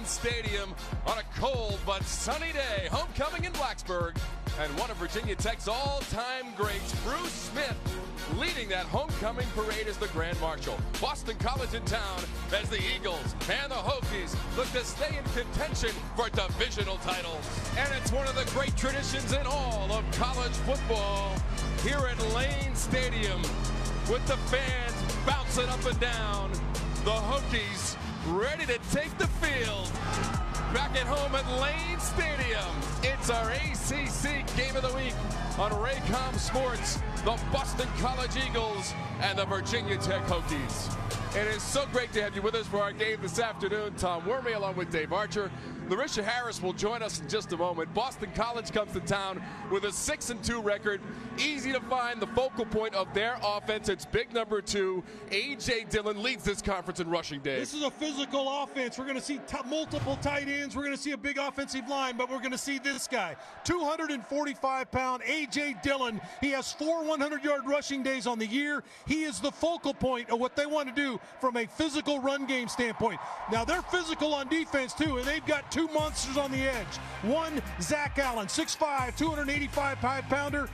Stadium on a cold but sunny day. Homecoming in Blacksburg. And one of Virginia Tech's all-time greats, Bruce Smith, leading that homecoming parade as the Grand Marshal. Boston College in town as the Eagles and the Hokies look to stay in contention for divisional titles. And it's one of the great traditions in all of college football here at Lane Stadium, with the fans bouncing up and down. The Hokies ready to take the field. Back at home at Lane Stadium, it's our ACC Game of the Week on Raycom Sports, the Boston College Eagles and the Virginia Tech Hokies. It is so great to have you with us for our game this afternoon. Tom Wormy along with Dave Archer. Larisha Harris will join us in just a moment. Boston College comes to town with a 6-2 record. Easy to find the focal point of their offense. It's big number 2. A.J. Dillon leads this conference in rushing, Dave. This is a physical offense. We're going to see multiple tight ends. We're going to see a big offensive line, but we're going to see this guy, 245-pound A.J. Dillon. He has 4 100-yard rushing days on the year. He is the focal point of what they want to do from a physical run game standpoint. Now, they're physical on defense, too, and they've got 2 monsters on the edge. One, Zach Allen, 6'5", 285-pounder,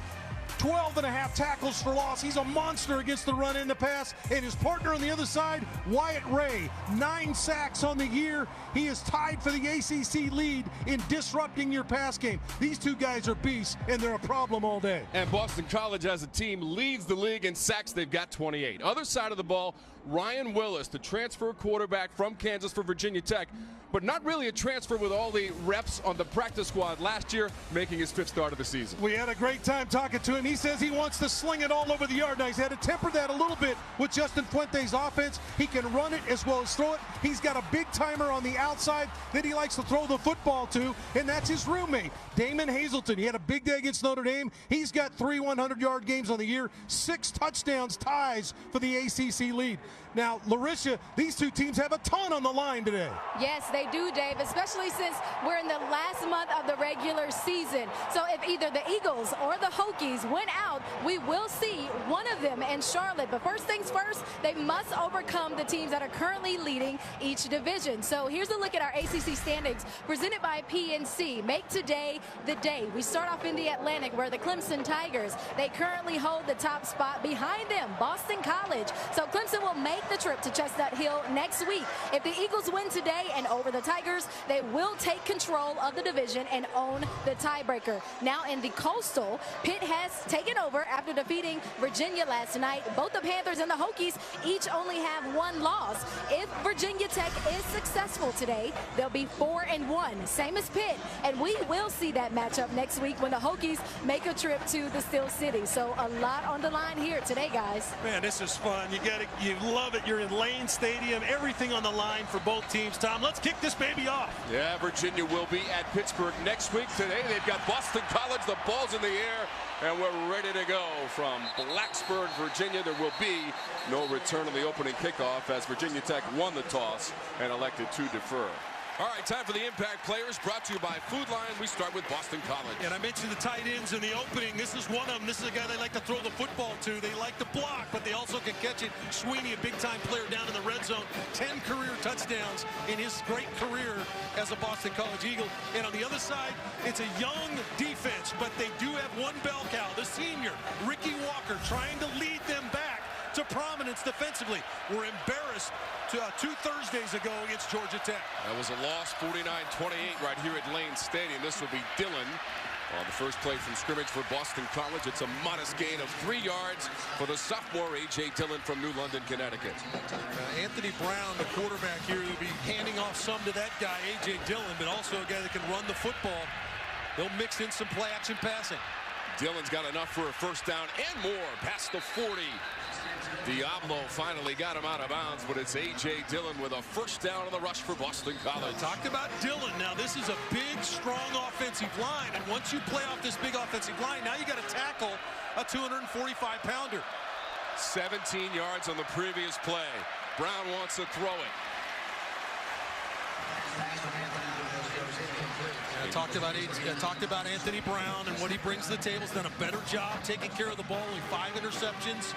12.5 tackles for loss. He's a monster against the run and the pass. And his partner on the other side, Wyatt Ray, 9 sacks on the year. He is tied for the ACC lead in disrupting your pass game. These two guys are beasts, and they're a problem all day. And Boston College as a team leads the league in sacks. They've got 28. Other side of the ball, Ryan Willis, the transfer quarterback from Kansas for Virginia Tech, but not really a transfer with all the reps on the practice squad last year, making his 5th start of the season. We had a great time talking to him. He says he wants to sling it all over the yard. Now, he's had to temper that a little bit with Justin Fuente's offense. He can run it as well as throw it. He's got a big timer on the outside that he likes to throw the football to, and that's his roommate, Damon Hazelton. He had a big day against Notre Dame. He's got 3 100-yard games on the year, 6 touchdowns, ties for the ACC lead. Now, Larisha, these two teams have a ton on the line today. Yes, they do, Dave, especially since we're in the last month of the regular season. So if either the Eagles or the Hokies win out, we will see one of them in Charlotte. But first things first, they must overcome the teams that are currently leading each division. So here's a look at our ACC standings presented by PNC. Make today the day. We start off in the Atlantic, where the Clemson Tigers, they currently hold the top spot. Behind them, Boston College. So Clemson will make the trip to Chestnut Hill next week. If the Eagles win today and over the Tigers, they will take control of the division and own the tiebreaker. Now in the Coastal, Pitt has taken over after defeating Virginia last night. Both the Panthers and the Hokies each only have 1 loss. If Virginia Tech is successful today, they'll be 4-1, same as Pitt. And we will see that matchup next week when the Hokies make a trip to the Steel City. So a lot on the line here today, guys. Man, this is fun. You love it. You're in Lane Stadium. Everything on the line for both teams. Tom, let's kick this baby off. Yeah, Virginia will be at Pittsburgh next week. Today they've got Boston College. The ball's in the air, and we're ready to go from Blacksburg, Virginia. There will be no return on the opening kickoff as Virginia Tech won the toss and elected to defer. All right, time for the impact players, brought to you by Food Lion. We start with Boston College. And I mentioned the tight ends in the opening. This is one of them. This is a guy they like to throw the football to. They like to block, but they also can catch it. Sweeney, a big-time player down in the red zone. 10 career touchdowns in his great career as a Boston College Eagle. And on the other side, it's a young defense, but they do have one bell cow, the senior, Ricky Walker, trying to lead them back to prominence defensively. We're embarrassed 2 Thursdays ago against Georgia Tech. That was a loss, 49-28 right here at Lane Stadium. This will be Dillon on the first play from scrimmage for Boston College. It's a modest gain of 3 yards for the sophomore A.J. Dillon from New London, Connecticut. Anthony Brown, the quarterback here, will be handing off some to that guy, A.J. Dillon, but also a guy that can run the football. They'll mix in some play-action passing. Dillon's got enough for a first down and more past the 40. Diablo finally got him out of bounds, but it's A.J. Dillon with a first down on the rush for Boston College. Talked about Dillon. Now, this is a big, strong offensive line, and once you play off this big offensive line, now you got to tackle a 245-pounder. 17 yards on the previous play. Brown wants to throw it. Talked about Anthony Brown and what he brings to the table. He's done a better job taking care of the ball. Only 5 interceptions.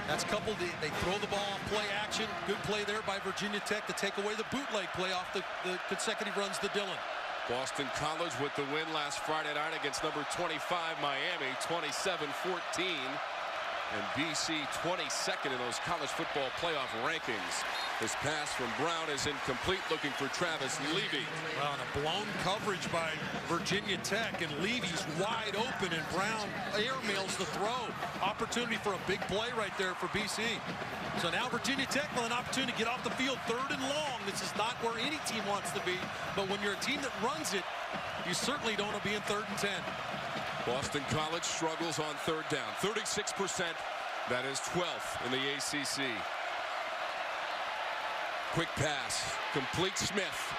That's coupled, they throw the ball off play action. Good play there by Virginia Tech to take away the bootleg play off the consecutive runs to Dillon. Boston College with the win last Friday night against number 25 Miami, 27-14. And BC 22nd in those college football playoff rankings. This pass from Brown is incomplete, looking for Travis Levy. Well, a blown coverage by Virginia Tech, and Levy's wide open, and Brown airmails the throw. Opportunity for a big play right there for BC. So now Virginia Tech will have an opportunity to get off the field 3rd and long. This is not where any team wants to be, but when you're a team that runs it, you certainly don't want to be in 3rd and 10. Boston College struggles on 3rd down. 36%. That is 12th in the ACC. Quick pass. Complete Smith.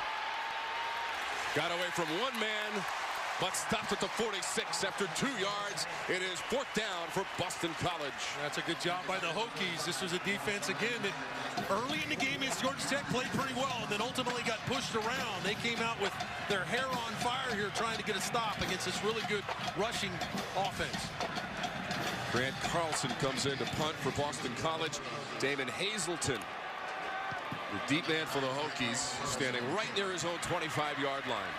Got away from one man, but stopped at the 46 after 2 yards. It is 4th down for Boston College. That's a good job by the Hokies. This was a defense, again, that early in the game against Georgia Tech played pretty well, and then ultimately got pushed around. They came out with their hair on fire here trying to get a stop against this really good rushing offense. Grant Carlson comes in to punt for Boston College. Damon Hazelton, the deep man for the Hokies, standing right near his own 25-yard line.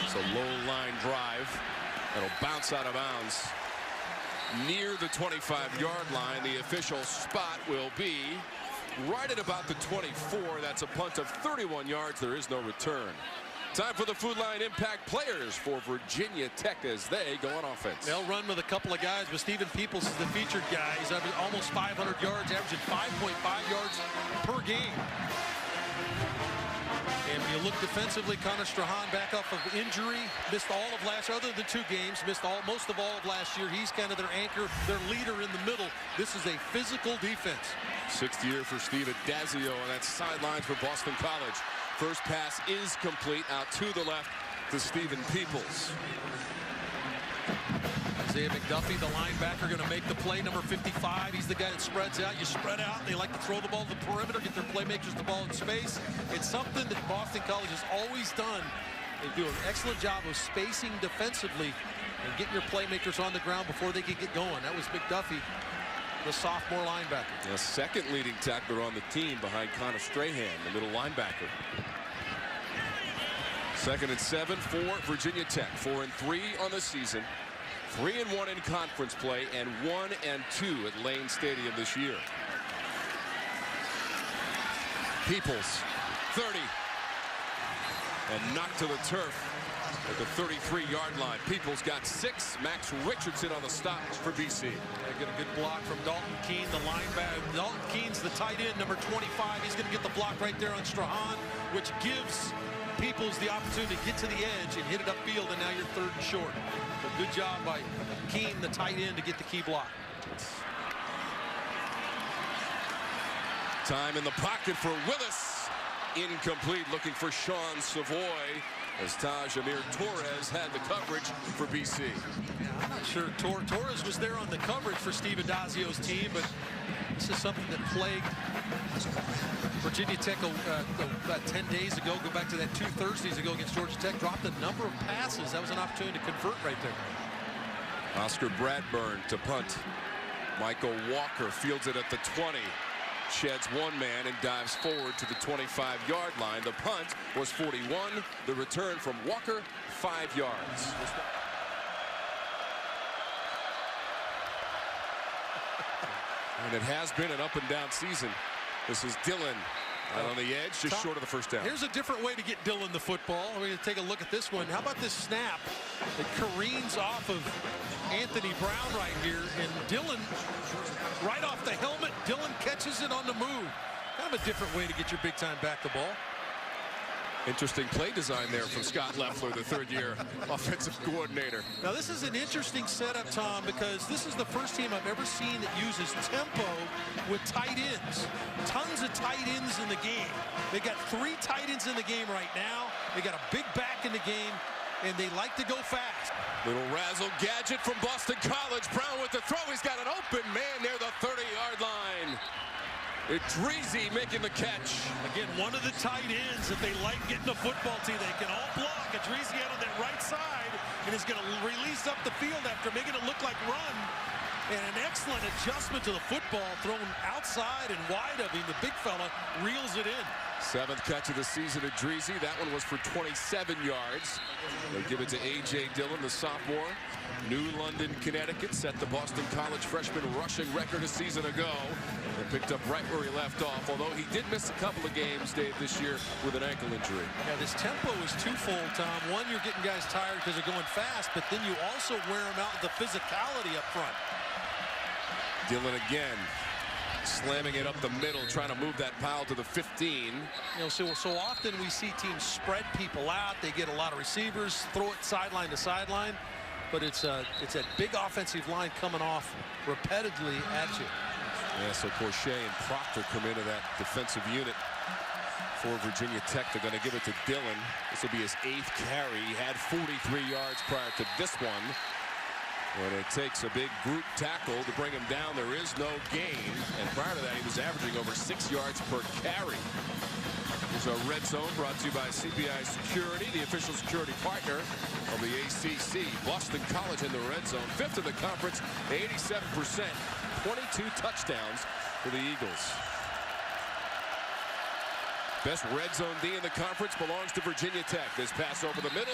It's a low line drive that'll bounce out of bounds near the 25-yard line. The official spot will be right at about the 24. That's a punt of 31 yards. There is no return. Time for the Food Line Impact players for Virginia Tech as they go on offense. They'll run with a couple of guys, but Stephen Peoples is the featured guy. He's almost 500 yards, averaging 5.5 yards per game. And if you look defensively, Connor Strahan back off of injury, missed all of last year, other than 2 games, missed most of all of last year. He's kind of their anchor, their leader in the middle. This is a physical defense. 6th year for Steven Dazio on that sidelines for Boston College. First pass is complete out to the left to Stephen Peoples. Isaiah McDuffie, the linebacker, going to make the play. Number 55. He's the guy that spreads out. You spread out. They like to throw the ball to the perimeter, get their playmakers the ball in space. It's something that Boston College has always done. They do an excellent job of spacing defensively and getting your playmakers on the ground before they can get going. That was McDuffie, the sophomore linebacker. The second leading tackler on the team behind Connor Strahan, the middle linebacker. 2nd and 7 for Virginia Tech. 4-3 on the season. 3-1 in conference play, and 1-2 at Lane Stadium this year. Peoples, 30. And knocked to the turf at the 33-yard line. Peoples got 6. Max Richardson on the stop for BC. They get a good block from Dalton Keene, the linebacker. Dalton Keene's the tight end, number 25. He's going to get the block right there on Strahan, which gives Peoples the opportunity to get to the edge and hit it upfield, and now you're 3rd and short. So good job by Keene, the tight end, to get the key block. Time in the pocket for Willis. Incomplete, looking for Sean Savoy, as Taj Amir Torres had the coverage for BC. Yeah, I'm not sure Torres was there on the coverage for Steven Dazio's team, but this is something that plagued Virginia Tech about 10 days ago. Go back to that 2 Thursdays ago against Georgia Tech. Dropped a number of passes. That was an opportunity to convert right there. Oscar Bradburn to punt. Michael Walker fields it at the 20. Sheds one man and dives forward to the 25-yard line. The punt was 41. The return from Walker, 5 yards. And it has been an up-and-down season. This is Dillon out on the edge, just short of the first down. Here's a different way to get Dillon the football. We're going to take a look at this one. How about this snap that careens off of Anthony Brown right here, and Dillon right off the helmet. Dillon catches it on the move. Kind of a different way to get your big-time back the ball. Interesting play design there from Scott Loeffler, the 3rd-year offensive coordinator. Now, this is an interesting setup, Tom, because this is the first team I've ever seen that uses tempo with tight ends. Tons of tight ends in the game. They got 3 tight ends in the game right now. They got a big back in the game, and they like to go fast. Little razzle gadget from Boston College. Brown with the throw. He's got an open man near the 30-yard line. Idrisi making the catch. Again, one of the tight ends that they like getting the football to. They can all block. Idrisi out on that right side and is going to release up the field after making it look like run. And an excellent adjustment to the football, thrown outside and wide of him. The big fella reels it in. 7th catch of the season at Dreezy. That one was for 27 yards. They give it to A.J. Dillon, the sophomore. New London, Connecticut, set the Boston College freshman rushing record a season ago. And picked up right where he left off, although he did miss a couple of games, Dave, this year with an ankle injury. Yeah, this tempo is twofold, Tom. One, you're getting guys tired because they're going fast, but then you also wear them out with the physicality up front. Dillon again, slamming it up the middle, trying to move that pile to the 15. You know, so often we see teams spread people out. They get a lot of receivers, throw it sideline to sideline, but it's that big offensive line coming off repetitively at you. Yeah, so Porcher and Proctor come into that defensive unit for Virginia Tech. They're going to give it to Dillon. This will be his 8th carry. He had 43 yards prior to this one. When it takes a big group tackle to bring him down, there is no gain. And prior to that, he was averaging over 6 yards per carry. Here's our Red Zone brought to you by CPI Security, the official security partner of the ACC. Boston College in the Red Zone, 5th in the conference, 87%, 22 touchdowns for the Eagles. Best Red Zone D in the conference belongs to Virginia Tech. This pass over the middle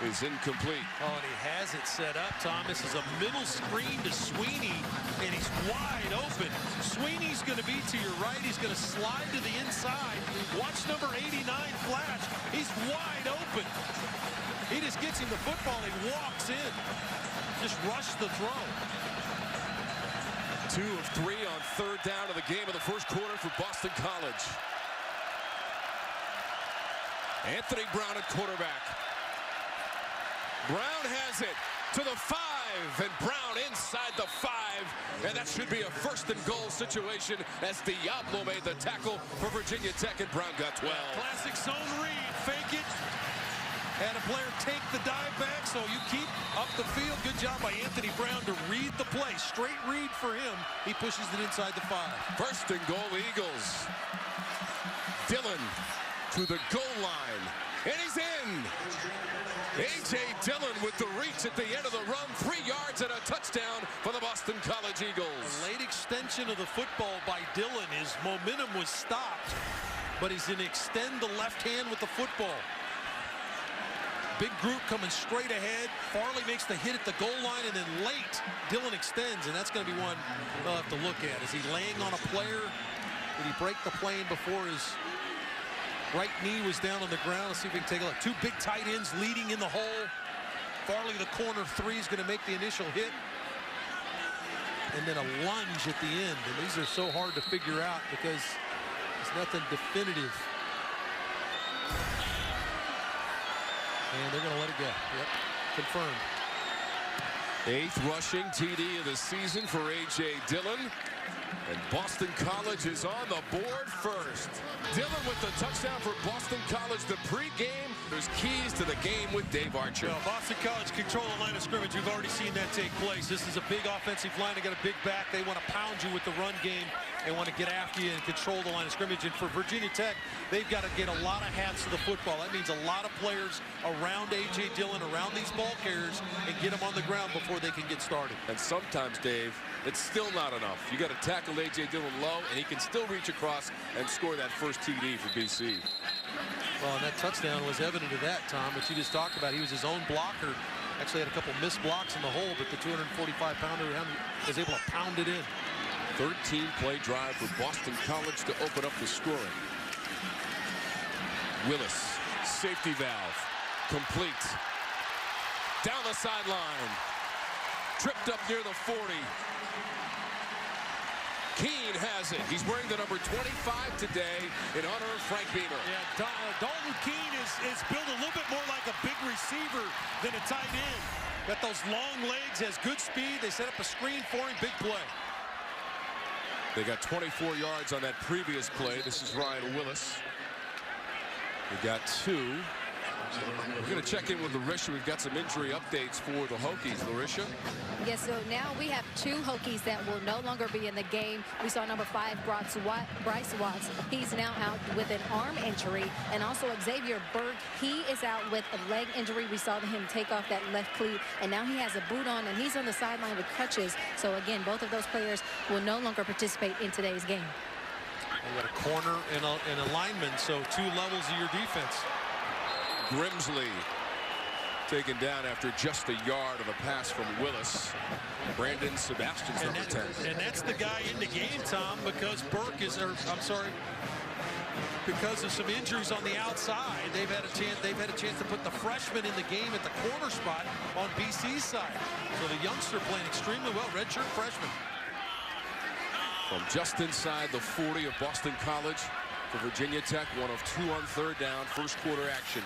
is incomplete. Oh, and he has it set up, Tom. This is a middle screen to Sweeney, and he's wide open. Sweeney's going to be to your right. He's going to slide to the inside. Watch number 89 flash. He's wide open. He just gets him the football. He walks in. Just rush the throw. 2 of 3 on 3rd down of the game of the first quarter for Boston College. Anthony Brown at quarterback. Brown has it to the 5, and Brown inside the 5, and that should be a 1st and goal situation as Diablo made the tackle for Virginia Tech, and Brown got 12. Classic zone read, fake it, and a player take the dive back, so you keep up the field. Good job by Anthony Brown to read the play. Straight read for him. He pushes it inside the 5. 1st and goal, Eagles. Dillon to the goal line, and he's in. A.J. Dillon with the reach at the end of the run, 3 yards and a touchdown for the Boston College Eagles. A late extension of the football by Dillon. His momentum was stopped, but he's going to extend the left hand with the football. Big group coming straight ahead. Farley makes the hit at the goal line, and then late, Dillon extends, and that's going to be one they'll have to look at. Is he laying on a player? Did he break the plane before his right knee was down on the ground? Let's see if we can take a look. 2 big tight ends leading in the hole. Farley, the corner 3, is going to make the initial hit. And then a lunge at the end. And these are so hard to figure out because there's nothing definitive. And they're going to let it go. Yep, confirmed. 8th rushing TD of the season for A.J. Dillon. And Boston College is on the board first. Dillon with the touchdown for Boston College. The pregame, there's keys to the game with Dave Archer. Well, Boston College control the line of scrimmage. We've already seen that take place. This is a big offensive line. They got a big back. They want to pound you with the run game. They want to get after you and control the line of scrimmage. And for Virginia Tech, they've got to get a lot of hats to the football. That means a lot of players around A.J. Dillon, around these ball carriers, and get them on the ground before they can get started. And sometimes, Dave, it's still not enough. You got to tackle A.J. Dillon low, and he can still reach across and score that first TD for BC. Well, and that touchdown was evident of that, Tom, that you just talked about. He was his own blocker. Actually had a couple missed blocks in the hole, but the 245-pounder was able to pound it in. 13-play drive for Boston College to open up the scoring. Willis, safety valve, complete. Down the sideline. Tripped up near the 40. Keene has it. He's wearing the number 25 today in honor of Frank Beamer. Yeah, Dalton Keene is built a little bit more like a big receiver than a tight end. Got those long legs, has good speed. They set up a screen for him, big play. They got 24 yards on that previous play. This is Ryan Willis. We got 2. We're going to check in with Larisha. We've got some injury updates for the Hokies. Larisha? Yes, so now we have 2 Hokies that will no longer be in the game. We saw number 5, Bryce Watts. He's now out with an arm injury. And also Xavier Berg, he is out with a leg injury. We saw him take off that left cleat, and now he has a boot on, and he's on the sideline with crutches. So again, both of those players will no longer participate in today's game. You got a corner and a lineman, so 2 levels of your defense. Grimsley taken down after just a yard of a pass from Willis. Brandon Sebastian's number 10. And that's the guy in the game, Tom, because because of some injuries on the outside, they've had a chance to put the freshman in the game at the corner spot on BC's side. So the youngster playing extremely well, redshirt freshman. From just inside the 40 of Boston College for Virginia Tech, 1 of 2 on 3rd down, first quarter action.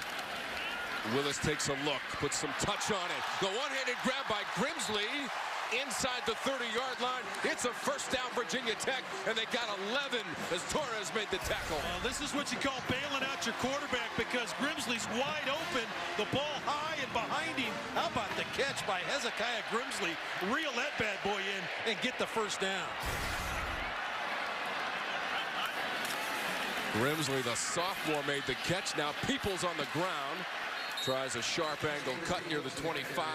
Willis takes a look, puts some touch on it. The one-handed grab by Grimsley inside the 30-yard line. It's a first down, Virginia Tech, and they got 11 as Torres made the tackle. This is what you call bailing out your quarterback, because Grimsley's wide open, the ball high and behind him. How about the catch by Hezekiah Grimsley? Reel that bad boy in and get the first down. Grimsley, the sophomore, made the catch. Now Peoples on the ground. Tries a sharp angle cut near the 25.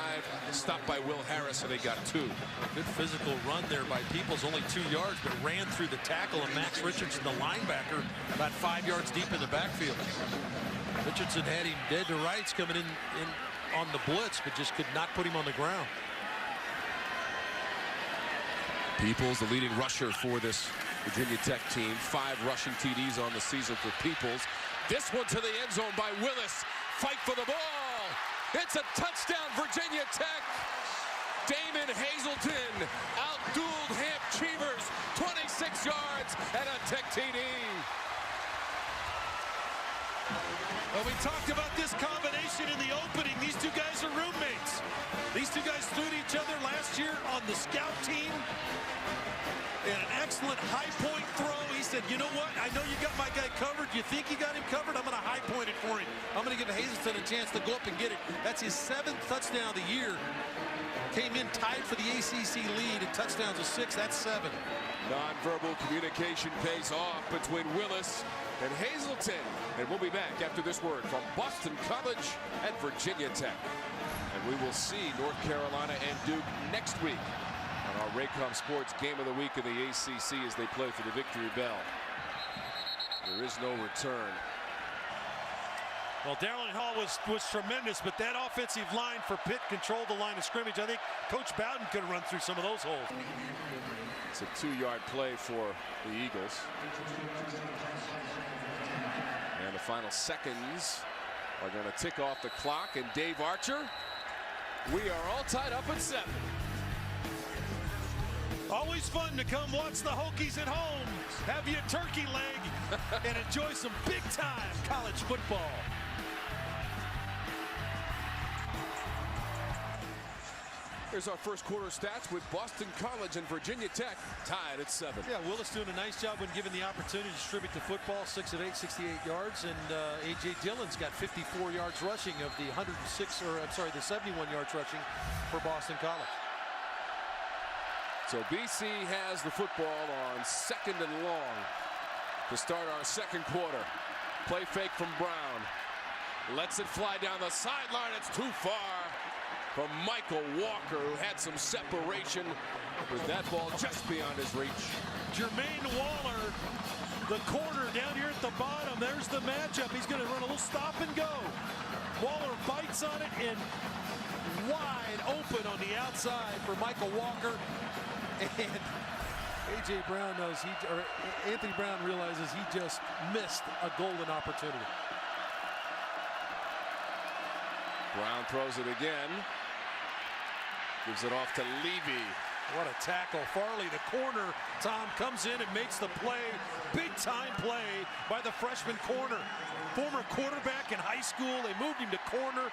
Stopped by Will Harris, and they got 2. Good physical run there by Peoples, only 2 yards, but ran through the tackle of Max Richardson, the linebacker, about 5 yards deep in the backfield. Richardson had him dead to rights coming in on the blitz, but just could not put him on the ground. Peoples, the leading rusher for this Virginia Tech team. 5 rushing TDs on the season for Peoples. This one to the end zone by Willis. Fight for the ball. It's a touchdown, Virginia Tech. Damon Hazelton outdueled Hamp Cheevers, 26 yards and a Tech TD. Well, we talked about this combination in the opening. These 2 guys are roommates. These 2 guys threw at each other last year on the scout team. And an excellent high point throw. He said, you know what? I know you got my guy covered. You think you got him covered? I'm going to high point it for him. I'm going to give Hazelton a chance to go up and get it. That's his 7th touchdown of the year. Came in tied for the ACC lead in touchdowns of 6. That's 7. Nonverbal communication pays off between Willis and Hazelton. And we'll be back after this word from Boston College and Virginia Tech. And we will see North Carolina and Duke next week on our Raycom Sports Game of the Week in the ACC as they play for the Victory Bell. There is no return. Well, Darren Hall was tremendous, but that offensive line for Pitt controlled the line of scrimmage. I think Coach Bowden could have run through some of those holes. It's a 2-yard play for the Eagles. And the final seconds are going to tick off the clock. And Dave Archer, we are all tied up at 7. Always fun to come watch the Hokies at home. Have your turkey leg and enjoy some big-time college football. Here's our first quarter stats with Boston College and Virginia Tech tied at 7. Yeah, Willis doing a nice job when given the opportunity to distribute the football. 6 of 8, 68 yards, and A.J. Dillon's got 54 yards rushing of the 71 yards rushing for Boston College. So BC has the football on 2nd and long to start our second quarter. Play fake from Brown. Lets it fly down the sideline. It's too far from Michael Walker, who had some separation with that ball just beyond his reach. Jermaine Waller, the corner down here at the bottom. There's the matchup. He's going to run a little stop and go. Waller bites on it and wide open on the outside for Michael Walker. And A.J. Brown knows Anthony Brown realizes he just missed a golden opportunity. Brown throws it again. Gives it off to Levy. What a tackle. Farley, the corner, Tom, comes in and makes the play. Big time play by the freshman corner. Former quarterback in high school. They moved him to corner.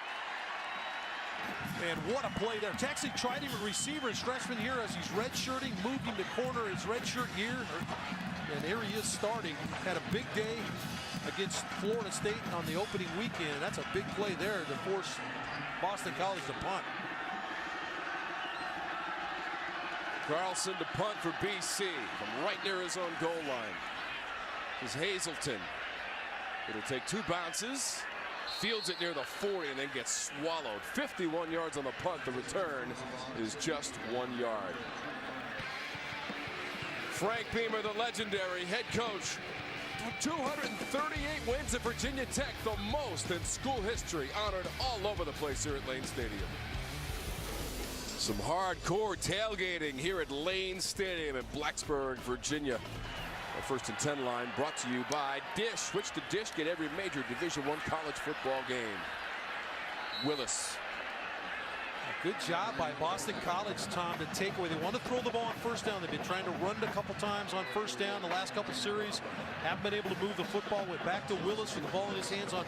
And what a play there. Actually tried him at receiver his freshman year as he's redshirting, moved him to corner his redshirt year. And here he is starting. Had a big day against Florida State on the opening weekend. That's a big play there to force Boston College to punt. Carlson to punt for BC from right near his own goal line. This is Hazelton. It'll take 2 bounces, fields it near the 40, and then gets swallowed. 51 yards on the punt. The return is just 1 yard. Frank Beamer, the legendary head coach. 238 wins at Virginia Tech, the most in school history, honored all over the place here at Lane Stadium. Some hardcore tailgating here at Lane Stadium in Blacksburg, Virginia. Our 1st and 10 line brought to you by Dish. Switch to Dish, get every major Division I college football game. Willis. Good job by Boston College, Tom, to take away. They want to throw the ball on 1st down. They've been trying to run it a couple times on 1st down the last couple series. Haven't been able to move the football. Went back to Willis with the ball in his hands on.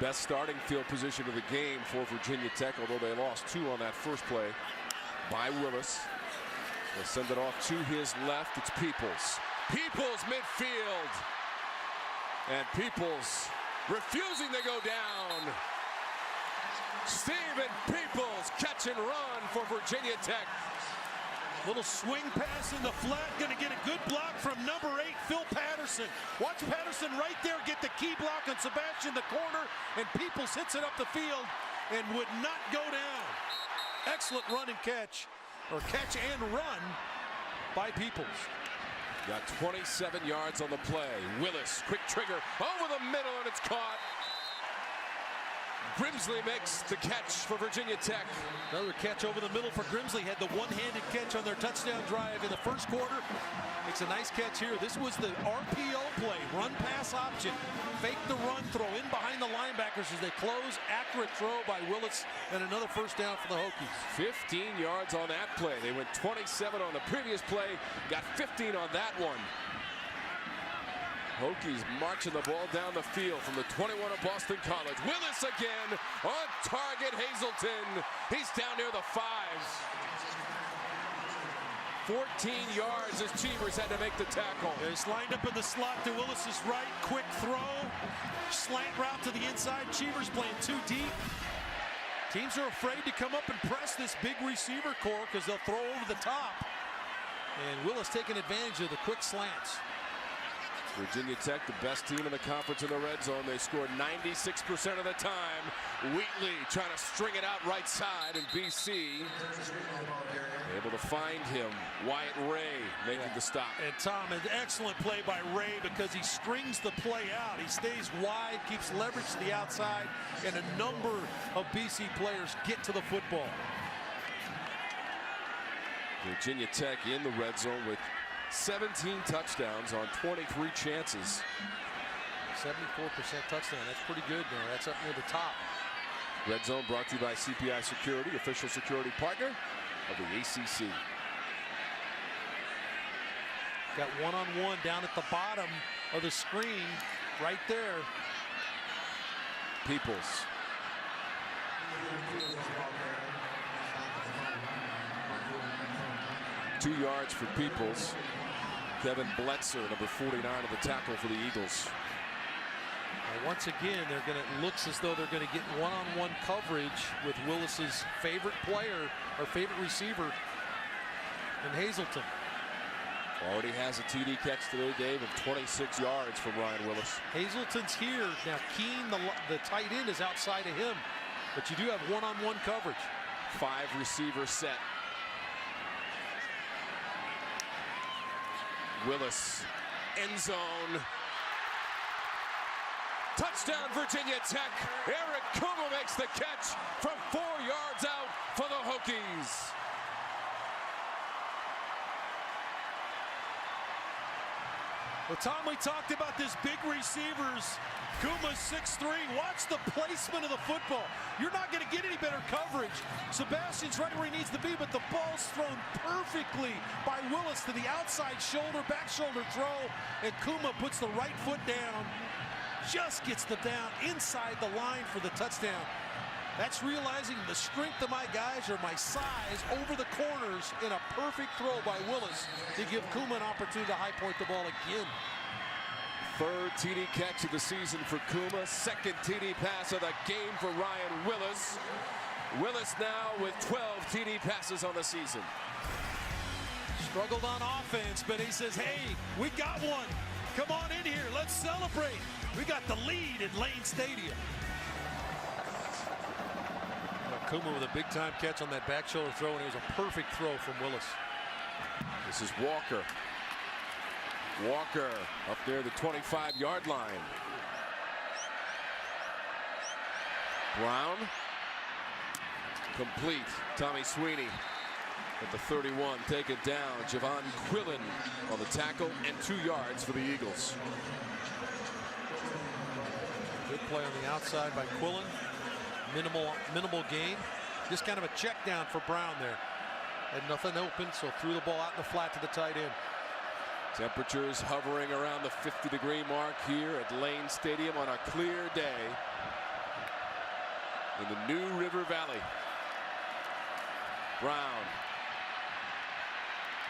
Best starting field position of the game for Virginia Tech, although they lost 2 on that first play by Willis. They'll send it off to his left. It's Peoples. Peoples midfield. And Peoples refusing to go down. Stephen Peoples, catch and run for Virginia Tech. Little swing pass in the flat, going to get a good block from number 8, Phil Patterson. Watch Patterson right there get the key block on Sebastian the corner, and Peoples hits it up the field and would not go down. Excellent run and catch, or catch and run by Peoples. Got 27 yards on the play. Willis, quick trigger over the middle, and it's caught. Grimsley makes the catch for Virginia Tech. Another catch over the middle for Grimsley. Had the one-handed catch on their touchdown drive in the first quarter. Makes a nice catch here. This was the RPO play, run pass option. Fake the run, throw in behind the linebackers as they close. Accurate throw by Willis, and another 1st down for the Hokies. 15 yards on that play. They went 27 on the previous play, got 15 on that one. Hokies marching the ball down the field from the 21 of Boston College. Willis again on target. Hazelton. He's down near the 5. 14 yards as Cheevers had to make the tackle. He's lined up in the slot to Willis's right. Quick throw. Slant route to the inside. Cheevers playing too deep. Teams are afraid to come up and press this big receiver core because they'll throw over the top. And Willis taking advantage of the quick slants. Virginia Tech, the best team in the conference in the red zone. They scored 96% of the time. Wheatley trying to string it out right side, and BC able to find him. Wyatt Ray making the stop. And Tom, an excellent play by Ray because he strings the play out. He stays wide, keeps leverage to the outside, and a number of BC players get to the football. Virginia Tech in the red zone with 17 touchdowns on 23 chances. 74% touchdown. That's pretty good there. That's up near the top. Red zone brought to you by CPI Security, official security partner of the ACC. Got one-on-one down at the bottom of the screen right there. Peoples. Two yards for Peoples. Kevin Bletzer, number 49, of the tackle for the Eagles. Now once again, it looks as though they're going to get one-on-one coverage with Willis's favorite player, or favorite receiver, in Hazelton. Already has a TD catch today, Dave, of 26 yards from Ryan Willis. Hazelton's here. Now Keene, the tight end, is outside of him, but you do have one-on-one coverage. 5 receiver set. Willis, end zone. Touchdown, Virginia Tech. Eric Kuma makes the catch from 4 yards out for the Hokies. Well, Tom, we talked about this big receivers. Kuma's 6'3". Watch the placement of the football. You're not going to get any better coverage. Sebastian's right where he needs to be, but the ball's thrown perfectly by Willis to the outside shoulder, back shoulder throw, and Kuma puts the right foot down, just gets the down inside the line for the touchdown. That's realizing the strength of my guys or my size over the corners in a perfect throw by Willis to give Kuma an opportunity to high point the ball again. Third TD catch of the season for Kuma. Second TD pass of the game for Ryan Willis. Willis now with 12 TD passes on the season. Struggled on offense, but he says, hey, we got one. Come on in here. Let's celebrate. We got the lead at Lane Stadium. Kuma with a big-time catch on that back shoulder throw, and it was a perfect throw from Willis. This is Walker. Walker up near the 25-yard line. Brown. Complete. Tommy Sweeney at the 31, taken down. Javon Quillen on the tackle, and 2 yards for the Eagles. Good play on the outside by Quillen. Minimal gain. Just kind of a check down for Brown there. Had nothing open, so threw the ball out in the flat to the tight end. Temperatures hovering around the 50-degree mark here at Lane Stadium on a clear day in the New River Valley. Brown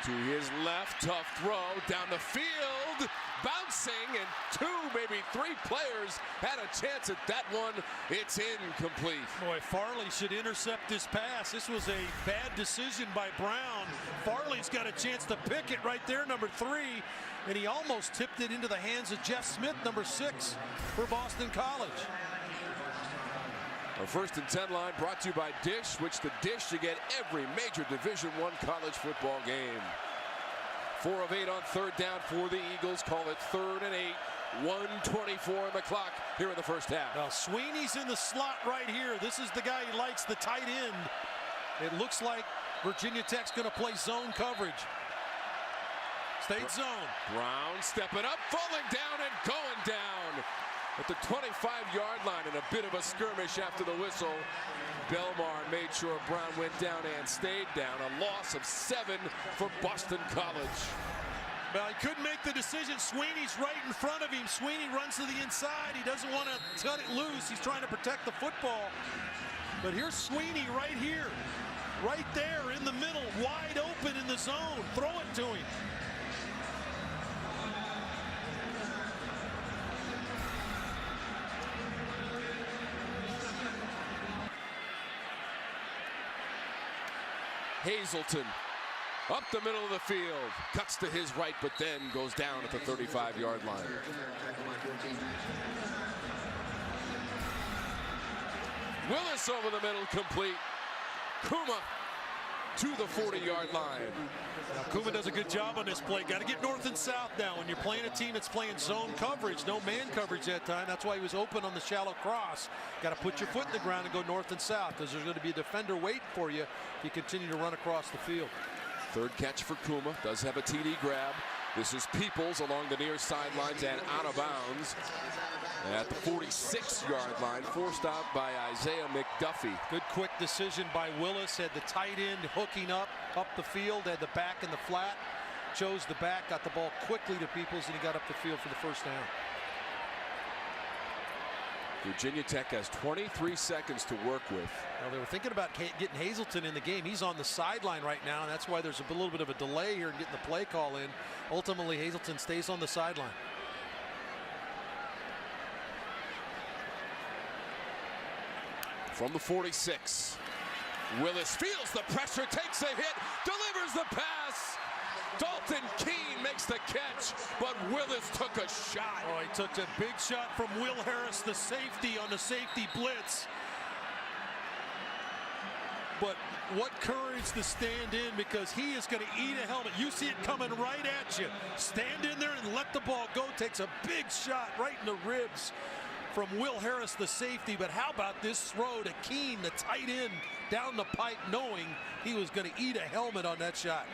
to his left, tough throw down the field, bouncing, and 2, maybe 3 players had a chance at that one. It's incomplete. Boy, Farley should intercept this pass. This was a bad decision by Brown. Farley's got a chance to pick it right there, number 3, and he almost tipped it into the hands of Jeff Smith, number 6 for Boston College. Our 1st and 10 line brought to you by Dish, which the Dish you get every major Division I college football game. 4 of 8 on 3rd down for the Eagles. Call it 3rd and 8. 1:24 on the clock here in the first half. Now Sweeney's in the slot right here. This is the guy he likes, the tight end. It looks like Virginia Tech's going to play zone coverage. State zone. Brown stepping up, falling down, and going down at the 25-yard line in a bit of a skirmish after the whistle. Belmar made sure Brown went down and stayed down. A loss of 7 for Boston College. Well, he couldn't make the decision. Sweeney's right in front of him. Sweeney runs to the inside. He doesn't want to cut it loose. He's trying to protect the football. But here's Sweeney right here, right there in the middle, wide open in the zone. Throw it to him. Hazelton up the middle of the field, cuts to his right, but then goes down at the 35-yard line. Willis over the middle, complete. Kuma to the 40-yard line. Now, Kuma does a good job on this play. Got to get north and south now. When you're playing a team that's playing zone coverage, no man coverage that time. That's why he was open on the shallow cross. Got to put your foot in the ground and go north and south, because there's going to be a defender waiting for you if you continue to run across the field. 3rd catch for Kuma. Does have a TD grab. This is Peoples along the near sidelines and out of bounds at the 46-yard line, forced out by Isaiah McDuffie. Good quick decision by Willis. Had the tight end hooking up the field, had the back in the flat, chose the back, got the ball quickly to Peoples, and he got up the field for the first down. Virginia Tech has 23 seconds to work with. Now, they were thinking about getting Hazelton in the game. He's on the sideline right now, and that's why there's a little bit of a delay here in getting the play call in. Ultimately, Hazelton stays on the sideline. From the 46, Willis feels the pressure, takes a hit, delivers the pass. Dalton Keene makes the catch, but Willis took a shot. Oh, he took a big shot from Will Harris, the safety, on the safety blitz. But what courage to stand in, because he is going to eat a helmet. You see it coming right at you. Stand in there and let the ball go. Takes a big shot right in the ribs from Will Harris, the safety. But how about this throw to Keene, the tight end, down the pipe, knowing he was going to eat a helmet on that shot.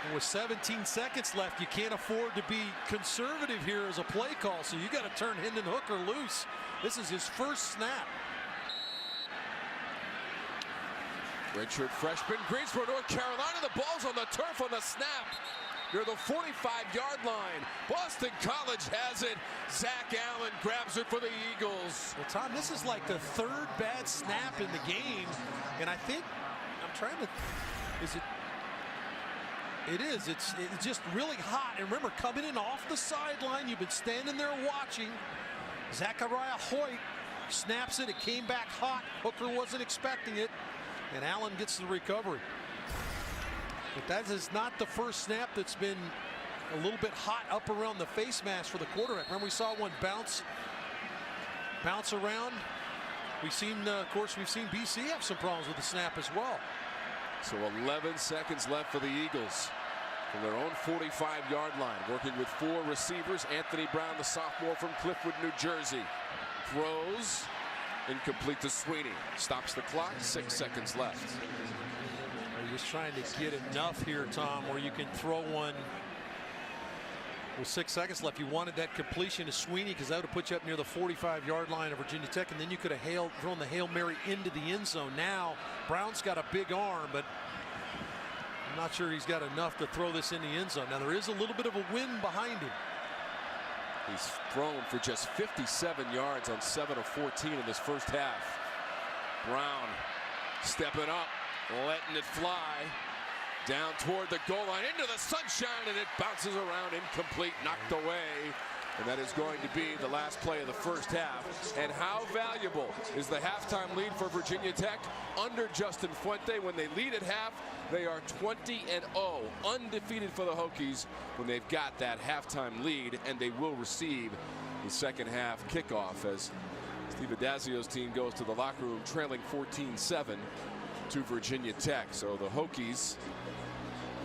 And with 17 seconds left, you can't afford to be conservative here as a play call, so you got to turn Hendon Hooker loose. This is his first snap. Redshirt freshman, Greensboro, North Carolina. The ball's on the turf on the snap near the 45-yard line. Boston College has it. Zach Allen grabs it for the Eagles. Well, Tom, this is like the 3rd bad snap in the game, and I think, I'm trying to, is it, It is. It's just really hot. And remember, coming in off the sideline, you've been standing there watching. Zachariah Hoyt snaps it. It came back hot. Hooker wasn't expecting it. And Allen gets the recovery. But that is not the first snap that's been a little bit hot up around the face mask for the quarterback. Remember, we saw one bounce around. We've seen, of course, we've seen BC have some problems with the snap as well. So 11 seconds left for the Eagles from their own 45-yard line, working with 4 receivers. Anthony Brown, the sophomore from Cliffwood, New Jersey, throws incomplete to Sweeney. Stops the clock. 6 seconds left. You're just trying to get enough here, Tom, where you can throw one with 6 seconds left. You wanted that completion to Sweeney because that would have put you up near the 45-yard line of Virginia Tech, and then you could have thrown the Hail Mary into the end zone. Now Brown's got a big arm, but I'm not sure he's got enough to throw this in the end zone. Now there is a little bit of a wind behind him. He's thrown for just 57 yards on 7 of 14 in this first half. Brown stepping up, letting it fly. Down toward the goal line, into the sunshine, and it bounces around, incomplete, knocked away. And that is going to be the last play of the first half. And how valuable is the halftime lead for Virginia Tech under Justin Fuente? When they lead at half, they are 20-0, undefeated for the Hokies when they've got that halftime lead, and they will receive the second half kickoff as Steve Adazio's team goes to the locker room trailing 14-7 to Virginia Tech. So the Hokies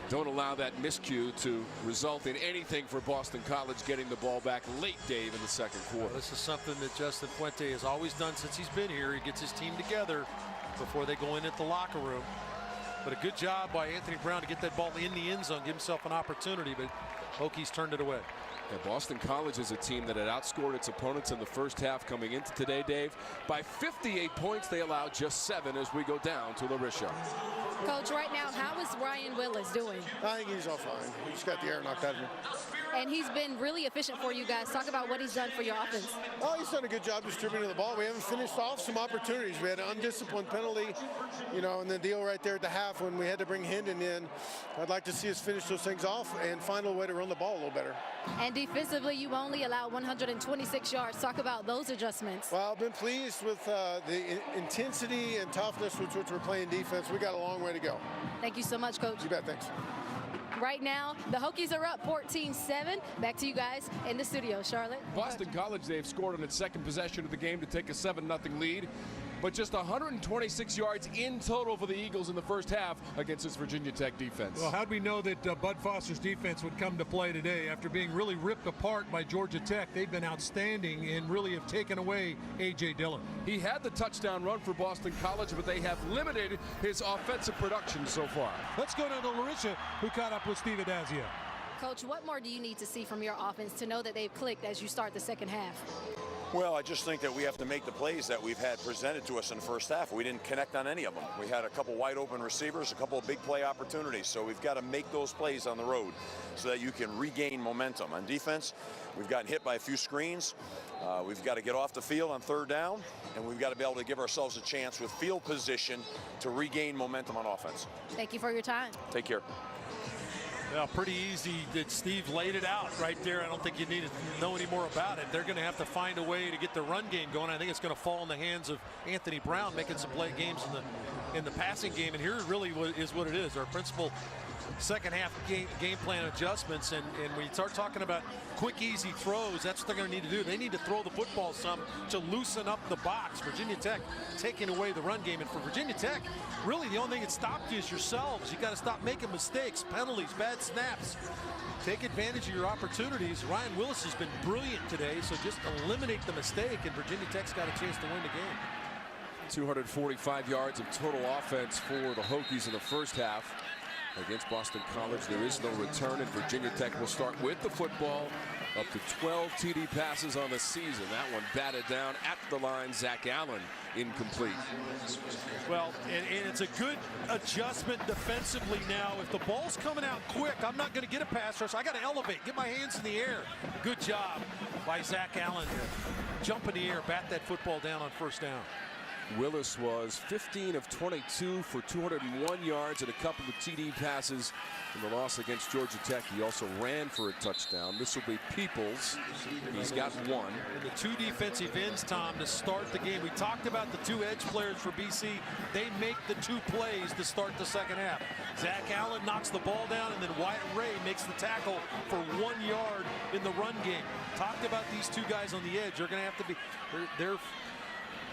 don't allow that miscue to result in anything for Boston College getting the ball back late, Dave, in the second quarter. Well, this is something that Justin Fuente has always done since he's been here. He gets his team together before they go in at the locker room. But a good job by Anthony Brown to get that ball in the end zone, give himself an opportunity, but Hokies turned it away. Yeah, Boston College is a team that had outscored its opponents in the first half coming into today, Dave. By 58 points, they allowed just 7 as we go down to Larisha. Coach, right now, how is Ryan Willis doing? I think he's all fine. He just got the air knocked out of him. And he's been really efficient for you guys. Talk about what he's done for your offense. Oh, he's done a good job distributing the ball. We haven't finished off some opportunities. We had an undisciplined penalty, you know, and the deal right there at the half when we had to bring Hendon in. I'd like to see us finish those things off and find a way to run the ball a little better. And defensively, you only allowed 126 yards. Talk about those adjustments. Well, I've been pleased with the intensity and toughness with which we're playing defense. We got a long way to go. Thank you so much, Coach. You bet, thanks. Right now, the Hokies are up 14-7. Back to you guys in the studio, Charlotte. Boston College, they've scored on its second possession of the game to take a 7-0 lead. But just 126 yards in total for the Eagles in the first half against this Virginia Tech defense. Well, how'd we know that Bud Foster's defense would come to play today after being really ripped apart by Georgia Tech? They've been outstanding and really have taken away A.J. Dillon. He had the touchdown run for Boston College, but they have limited his offensive production so far. Let's go down to Larisha, who caught up with Steve Adazio. Coach, what more do you need to see from your offense to know that they've clicked as you start the second half? Well, I just think that we have to make the plays that we've had presented to us in the first half. We didn't connect on any of them. We had a couple wide open receivers, a couple of big play opportunities. So we've got to make those plays on the road so that you can regain momentum. On defense, we've gotten hit by a few screens. We've got to get off the field on third down, and we've got to be able to give ourselves a chance with field position to regain momentum on offense. Thank you for your time. Take care. Well, pretty easy that Steve laid it out right there. I don't think you need to know any more about it. They're going to have to find a way to get the run game going. I think it's going to fall in the hands of Anthony Brown making some play games in the passing game. And here really is what it is. Our principal second half game plan adjustments, and when you start talking about quick, easy throws, that's what they're going to need to do. They need to throw the football some to loosen up the box. Virginia Tech taking away the run game, and for Virginia Tech, really the only thing that stopped you is yourselves. You got to stop making mistakes, penalties, bad snaps. Take advantage of your opportunities. Ryan Willis has been brilliant today, so just eliminate the mistake, and Virginia Tech's got a chance to win the game. 245 yards of total offense for the Hokies in the first half. Against Boston College, there is no return, and Virginia Tech will start with the football. Up to 12 TD passes on the season. That one batted down at the line. Zach Allen incomplete. Well, and it's a good adjustment defensively now. If the ball's coming out quick, I'm not going to get a pass rush. I got to elevate, get my hands in the air. Good job by Zach Allen here. Jump in the air, bat that football down on first down. Willis was 15 of 22 for 201 yards and a couple of TD passes in the loss against Georgia Tech. He also ran for a touchdown. This will be Peoples. He's got one. And the 2 defensive ends, Tom, to start the game. We talked about the 2 edge players for BC. They make the 2 plays to start the second half. Zach Allen knocks the ball down, and then Wyatt Ray makes the tackle for 1 yard in the run game. Talked about these 2 guys on the edge. They're going to have to be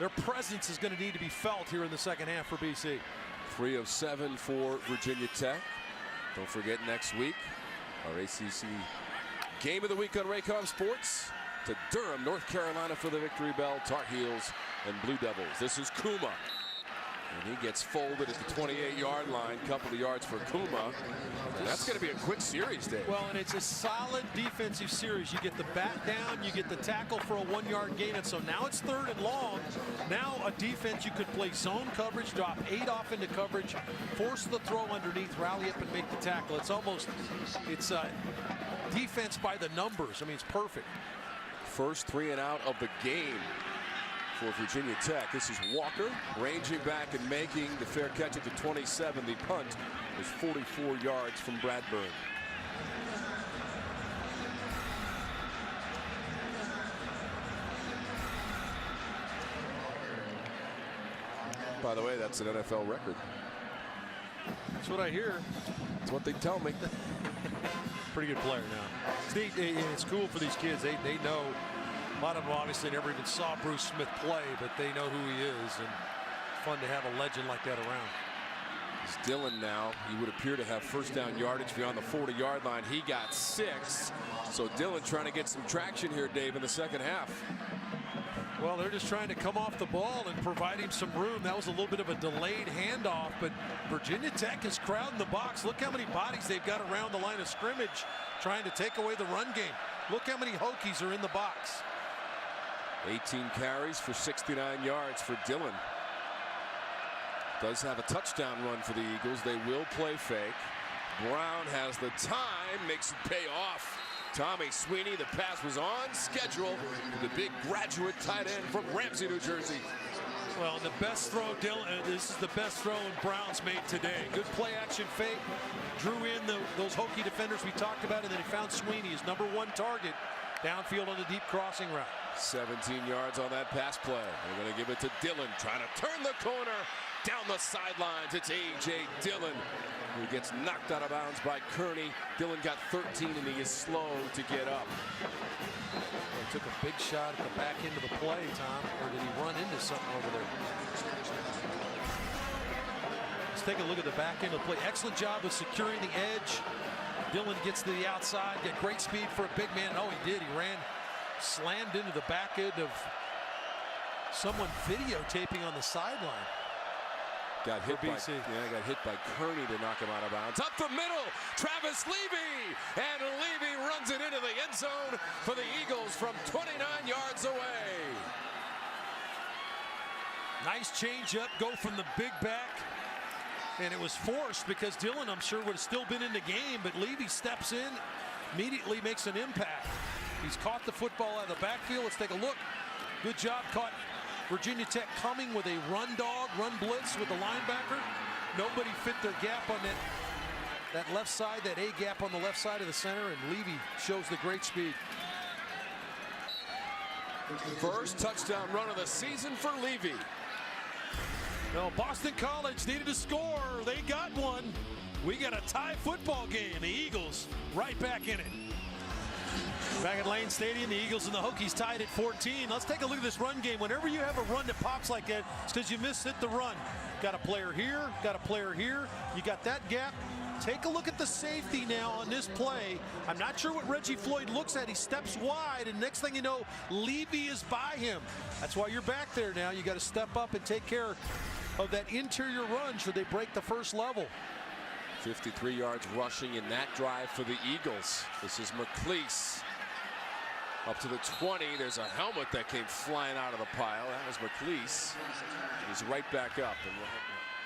their presence is going to need to be felt here in the second half for BC. 3 of 7 for Virginia Tech. Don't forget next week our ACC Game of the Week on Raycom Sports. To Durham, North Carolina for the victory bell. Tar Heels and Blue Devils. This is Kuma. And he gets folded at the 28-yard line. Couple of yards for Kuma. And that's going to be a quick series, Dave. Well, and it's a solid defensive series. You get the bat down, you get the tackle for a 1-yard gain, and so now it's 3rd and long. Now a defense you could play zone coverage, drop 8 off into coverage, force the throw underneath, rally up and make the tackle. It's defense by the numbers. I mean, it's perfect. First 3 and out of the game for Virginia Tech. This is Walker ranging back and making the fair catch at the 27. The punt was 44 yards from Bradburn. By the way, that's an NFL record. That's what I hear. That's what they tell me. Pretty good player now. It's cool for these kids. They know. A lot of them obviously never even saw Bruce Smith play, but they know who he is, and fun to have a legend like that around. It's Dillon now. He would appear to have first down yardage beyond the 40-yard line. He got 6. So Dillon trying to get some traction here, Dave, in the second half. Well, they're just trying to come off the ball and provide him some room. That was a little bit of a delayed handoff, but Virginia Tech is crowding the box. Look how many bodies they've got around the line of scrimmage trying to take away the run game. Look how many Hokies are in the box. 18 carries for 69 yards for Dillon. Does have a touchdown run for the Eagles. They will play fake. Brown has the time, makes it pay off. Tommy Sweeney, the pass was on schedule for the big graduate tight end from Ramsey, New Jersey. Well, the best throw, Dillon, this is the best throw Brown's made today. Good play action fake. Drew in those Hokie defenders we talked about, and then he found Sweeney, his #1 target, downfield on the deep crossing route. 17 yards on that pass play. They're going to give it to Dillon, trying to turn the corner down the sidelines. It's A.J. Dillon, who gets knocked out of bounds by Kearney. Dillon got 13, and he is slow to get up. He took a big shot at the back end of the play, Tom, or did he run into something over there? Let's take a look at the back end of the play. Excellent job of securing the edge. Dillon gets to the outside, got great speed for a big man. Oh, he did. He ran, slammed into the back end of someone videotaping on the sideline. Got hit by Kearney to knock him out of bounds. Up the middle, Travis Levy, and Levy runs it into the end zone for the Eagles from 29 yards away. Nice change up, go from the big back, and it was forced because Dillon, I'm sure, would have still been in the game, but Levy steps in, immediately makes an impact. He's caught the football out of the backfield. Let's take a look. Good job, caught Virginia Tech coming with a run blitz with the linebacker. Nobody fit their gap on that left side, that A gap on the left side of the center, and Levy shows the great speed. First touchdown run of the season for Levy. Well, Boston College needed to score. They got one. We got a tie football game. The Eagles right back in it. Back at Lane Stadium, the Eagles and the Hokies tied at 14. Let's take a look at this run game. Whenever you have a run that pops like that, it's because you hit the run. Got a player here, got a player here. You got that gap. Take a look at the safety now on this play. I'm not sure what Reggie Floyd looks at. He steps wide, and next thing you know, Levy is by him. That's why you're back there now. You got to step up and take care of that interior run should they break the first level. 53 yards rushing in that drive for the Eagles. This is McLeese. Up to the 20, there's a helmet that came flying out of the pile. That was McLeese. He's right back up. And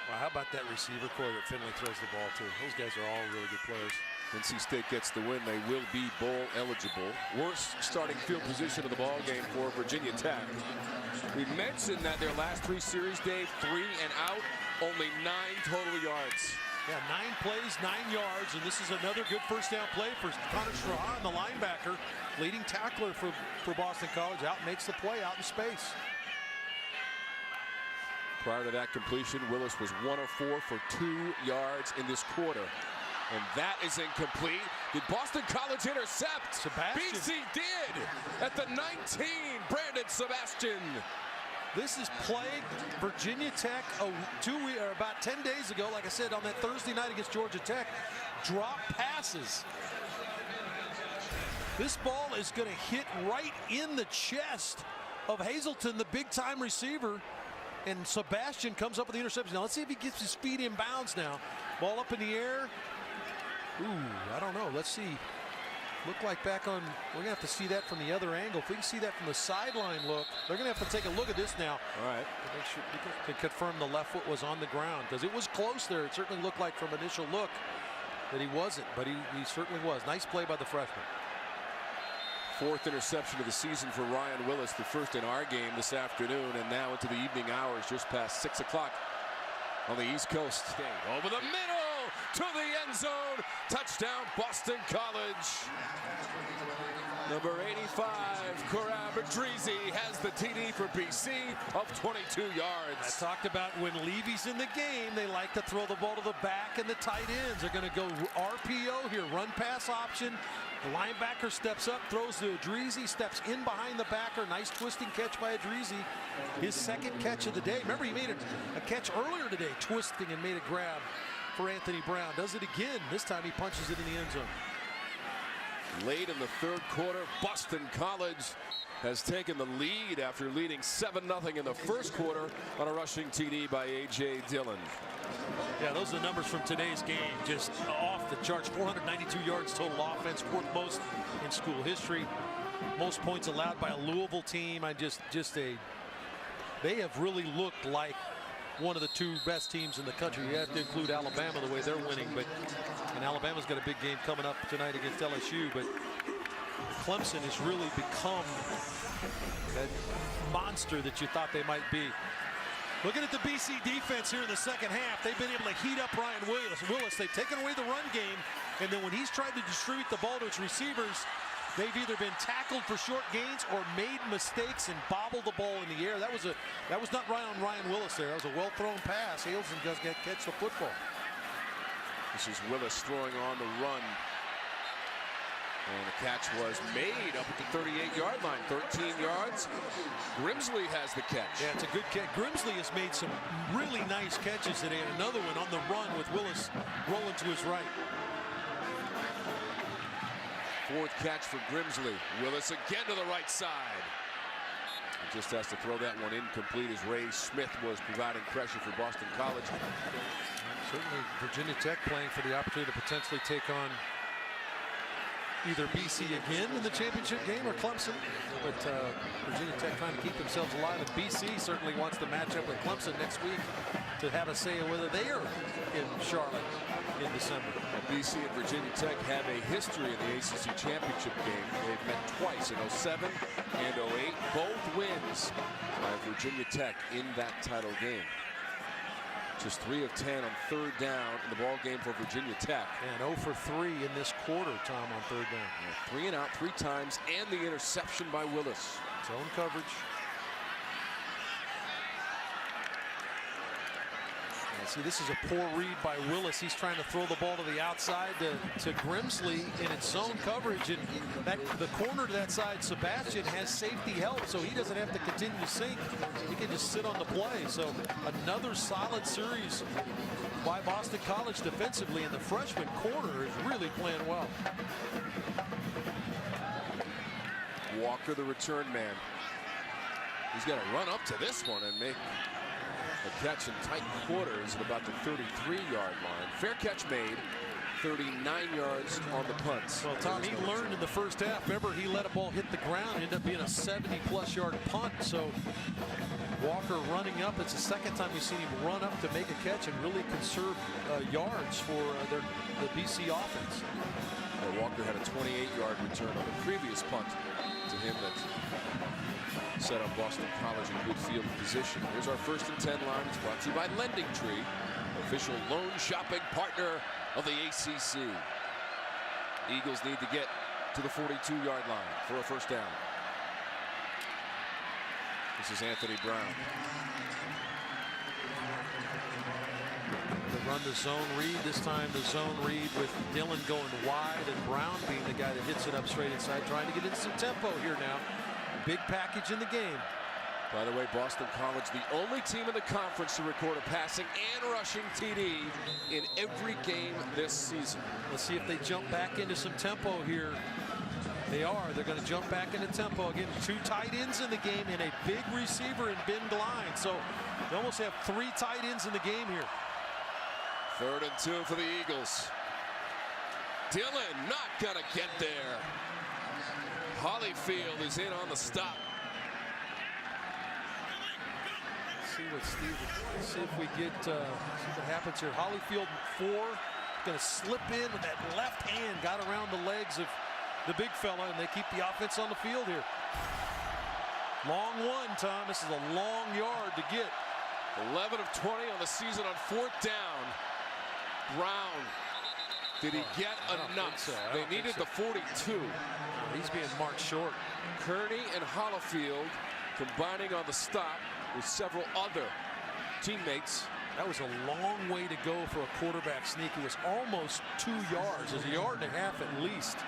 well, how about that receiver core that Finley throws the ball to? Those guys are all really good players. NC State gets the win. They will be bowl eligible. Worst starting field position of the ball game for Virginia Tech. We mentioned that their last 3 series, Dave, 3 and out, only 9 total yards. Yeah, 9 plays, 9 yards, and this is another good first down play for Connor Strahan, the linebacker, leading tackler for Boston College. Out makes the play out in space. Prior to that completion, Willis was 1 of 4 for 2 yards in this quarter. And that is incomplete. Did Boston College intercept? Sebastian. BC did at the 19. Brandon Sebastian. This is played Virginia Tech about 10 days ago, like I said, on that Thursday night against Georgia Tech. Drop passes. This ball is going to hit right in the chest of Hazelton, the big-time receiver. And Sebastian comes up with the interception. Now let's see if he gets his feet in bounds now. Ball up in the air. Ooh, I don't know. Let's see. Look like back on, we're going to have to see that from the other angle. If we can see that from the sideline look, they're going to have to take a look at this now. All right. To confirm the left foot was on the ground, because it was close there. It certainly looked like from initial look that he wasn't, but he certainly was. Nice play by the freshman. 4th interception of the season for Ryan Willis, the first in our game this afternoon, and now into the evening hours, just past 6 o'clock on the East Coast. Over the middle to the end zone. Touchdown, Boston College. Number 85, Corab Adrizi has the TD for BC of 22 yards. I talked about when Levy's in the game, they like to throw the ball to the back, and the tight ends are going to go RPO here, run pass option. The linebacker steps up, throws to Adrizi, steps in behind the backer. Nice twisting catch by Adrizi. His 2nd catch of the day. Remember, he made a catch earlier today, twisting and made a grab for Anthony Brown. Does it again. This time he punches it in the end zone. Late in the 3rd quarter, Boston College has taken the lead after leading 7-0 in the 1st quarter on a rushing TD by A.J. Dillon. Yeah, those are the numbers from today's game. Just off the charts. 492 yards total offense, 4th most in school history. Most points allowed by a Louisville team. They have really looked like one of the 2 best teams in the country. You have to include Alabama the way they're winning, and Alabama's got a big game coming up tonight against LSU, but Clemson has really become that monster that you thought they might be. Looking at the BC defense here in the 2nd half, they've been able to heat up Ryan Willis. They've taken away the run game, and then when he's tried to distribute the ball to his receivers, they've either been tackled for short gains or made mistakes and bobbled the ball in the air. That was not Ryan Willis there. That was a well-thrown pass. Hazelton does catch the football. This is Willis throwing on the run. And the catch was made up at the 38-yard line. 13 yards. Grimsley has the catch. Yeah, it's a good catch. Grimsley has made some really nice catches today. And another one on the run with Willis rolling to his right. 4th catch for Grimsley. Willis again to the right side. He just has to throw that one incomplete as Ray Smith was providing pressure for Boston College. Certainly Virginia Tech playing for the opportunity to potentially take on either BC again in the championship game or Clemson. But Virginia Tech trying to keep themselves alive. And BC certainly wants to match up with Clemson next week to have a say whether they are in Charlotte in December. BC and Virginia Tech have a history in the ACC Championship Game. They've met twice in 07 and 08. Both wins by Virginia Tech in that title game. Just 3 of 10 on 3rd down in the ball game for Virginia Tech. And 0 for 3 in this quarter, Tom, on 3rd down. Yeah, 3 and out 3 times, and the interception by Willis. Zone coverage. See, this is a poor read by Willis. He's trying to throw the ball to the outside to Grimsley, and it's zone coverage. And the corner to that side, Sebastian, has safety help, so he doesn't have to continue to sink. He can just sit on the play. So another solid series by Boston College defensively, and the freshman corner is really playing well. Walker, the return man. He's got to run up to this one and make a catch in tight quarters at about the 33-yard line. Fair catch made 39 yards on the punts. Well, Tom, he learned in the first half. Remember, he let a ball hit the ground, ended up being a 70-plus yard punt. So Walker running up. It's the second time we've seen him run up to make a catch and really conserve yards for the BC offense. Walker had a 28-yard return on the previous punt to him that set up Boston College in good field position. Here's our 1st and 10 line. It's brought to you by Lending Tree, official loan shopping partner of the ACC. Eagles need to get to the 42-yard line for a first down. This is Anthony Brown. They run the zone read. This time the zone read with Dillon going wide and Brown being the guy that hits it up straight inside, trying to get into some tempo here now. Big package in the game. By the way, Boston College, the only team in the conference to record a passing and rushing TD in every game this season. Let's see if they jump back into some tempo here. They are. They're going to jump back into tempo. Again, 2 tight ends in the game and a big receiver in Ben Glide. So they almost have 3 tight ends in the game here. 3rd and 2 for the Eagles. Dillon not going to get there. Holyfield is in on the stop. See if we get see what happens here. Holyfield 4, going to slip in with that left hand, got around the legs of the big fella, and they keep the offense on the field here. Long one, Tom. This is a long yard to get. 11 of 20 on the season on 4th down. Brown, did he get enough? So. They needed the 42. He's being marked short. Kearney and Holyfield combining on the stop with several other teammates. That was a long way to go for a quarterback sneak. It was almost 2 yards. It was 1.5 yards at least.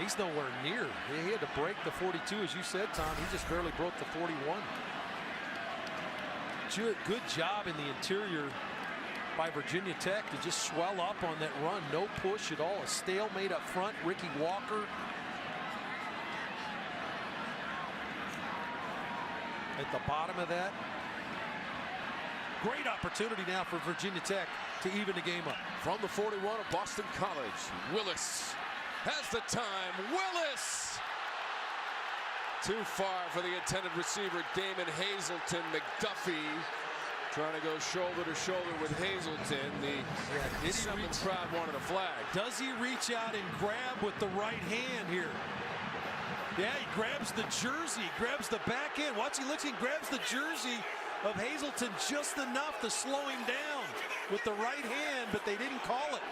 He's nowhere near. He had to break the 42, as you said, Tom. He just barely broke the 41. Good job in the interior by Virginia Tech to just swell up on that run. No push at all. A stalemate up front. Ricky Walker at the bottom of that. Great opportunity now for Virginia Tech to even the game up. From the 41 of Boston College, Willis has the time. Willis! Too far for the intended receiver, Damon Hazelton. McDuffie trying to go shoulder to shoulder with Hazelton. The Summit crowd wanted a flag. Does he reach out and grab with the right hand here? Yeah, he grabs the jersey, grabs the back end. Watch, he looks and grabs the jersey of Hazelton just enough to slow him down with the right hand, but they didn't call it.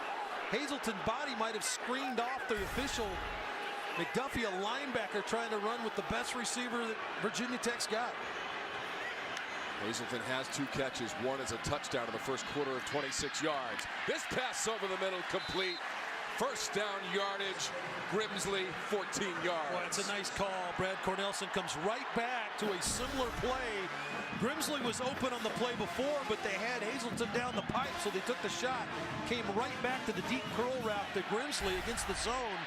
Hazelton's body might have screened off the official. McDuffie, a linebacker, trying to run with the best receiver that Virginia Tech's got. Hazelton has 2 catches. One is a touchdown in the first quarter of 26 yards. This pass over the middle complete. First down yardage. Grimsley, 14 yards. Well, that's a nice call. Brad Cornelson comes right back to a similar play. Grimsley was open on the play before, but they had Hazelton down the pipe, so they took the shot. Came right back to the deep curl route to Grimsley against the zone,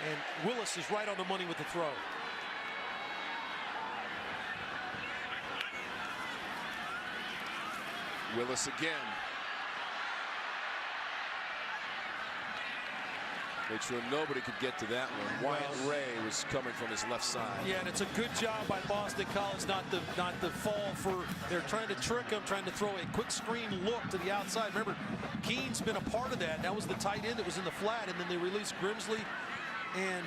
and Willis is right on the money with the throw. Willis again. Made sure nobody could get to that one. Wyatt Ray was coming from his left side. Yeah, and it's a good job by Boston College not to fall for. They're trying to trick him, trying to throw a quick screen look to the outside. Remember, Keene's been a part of that. That was the tight end that was in the flat, and then they released Grimsley and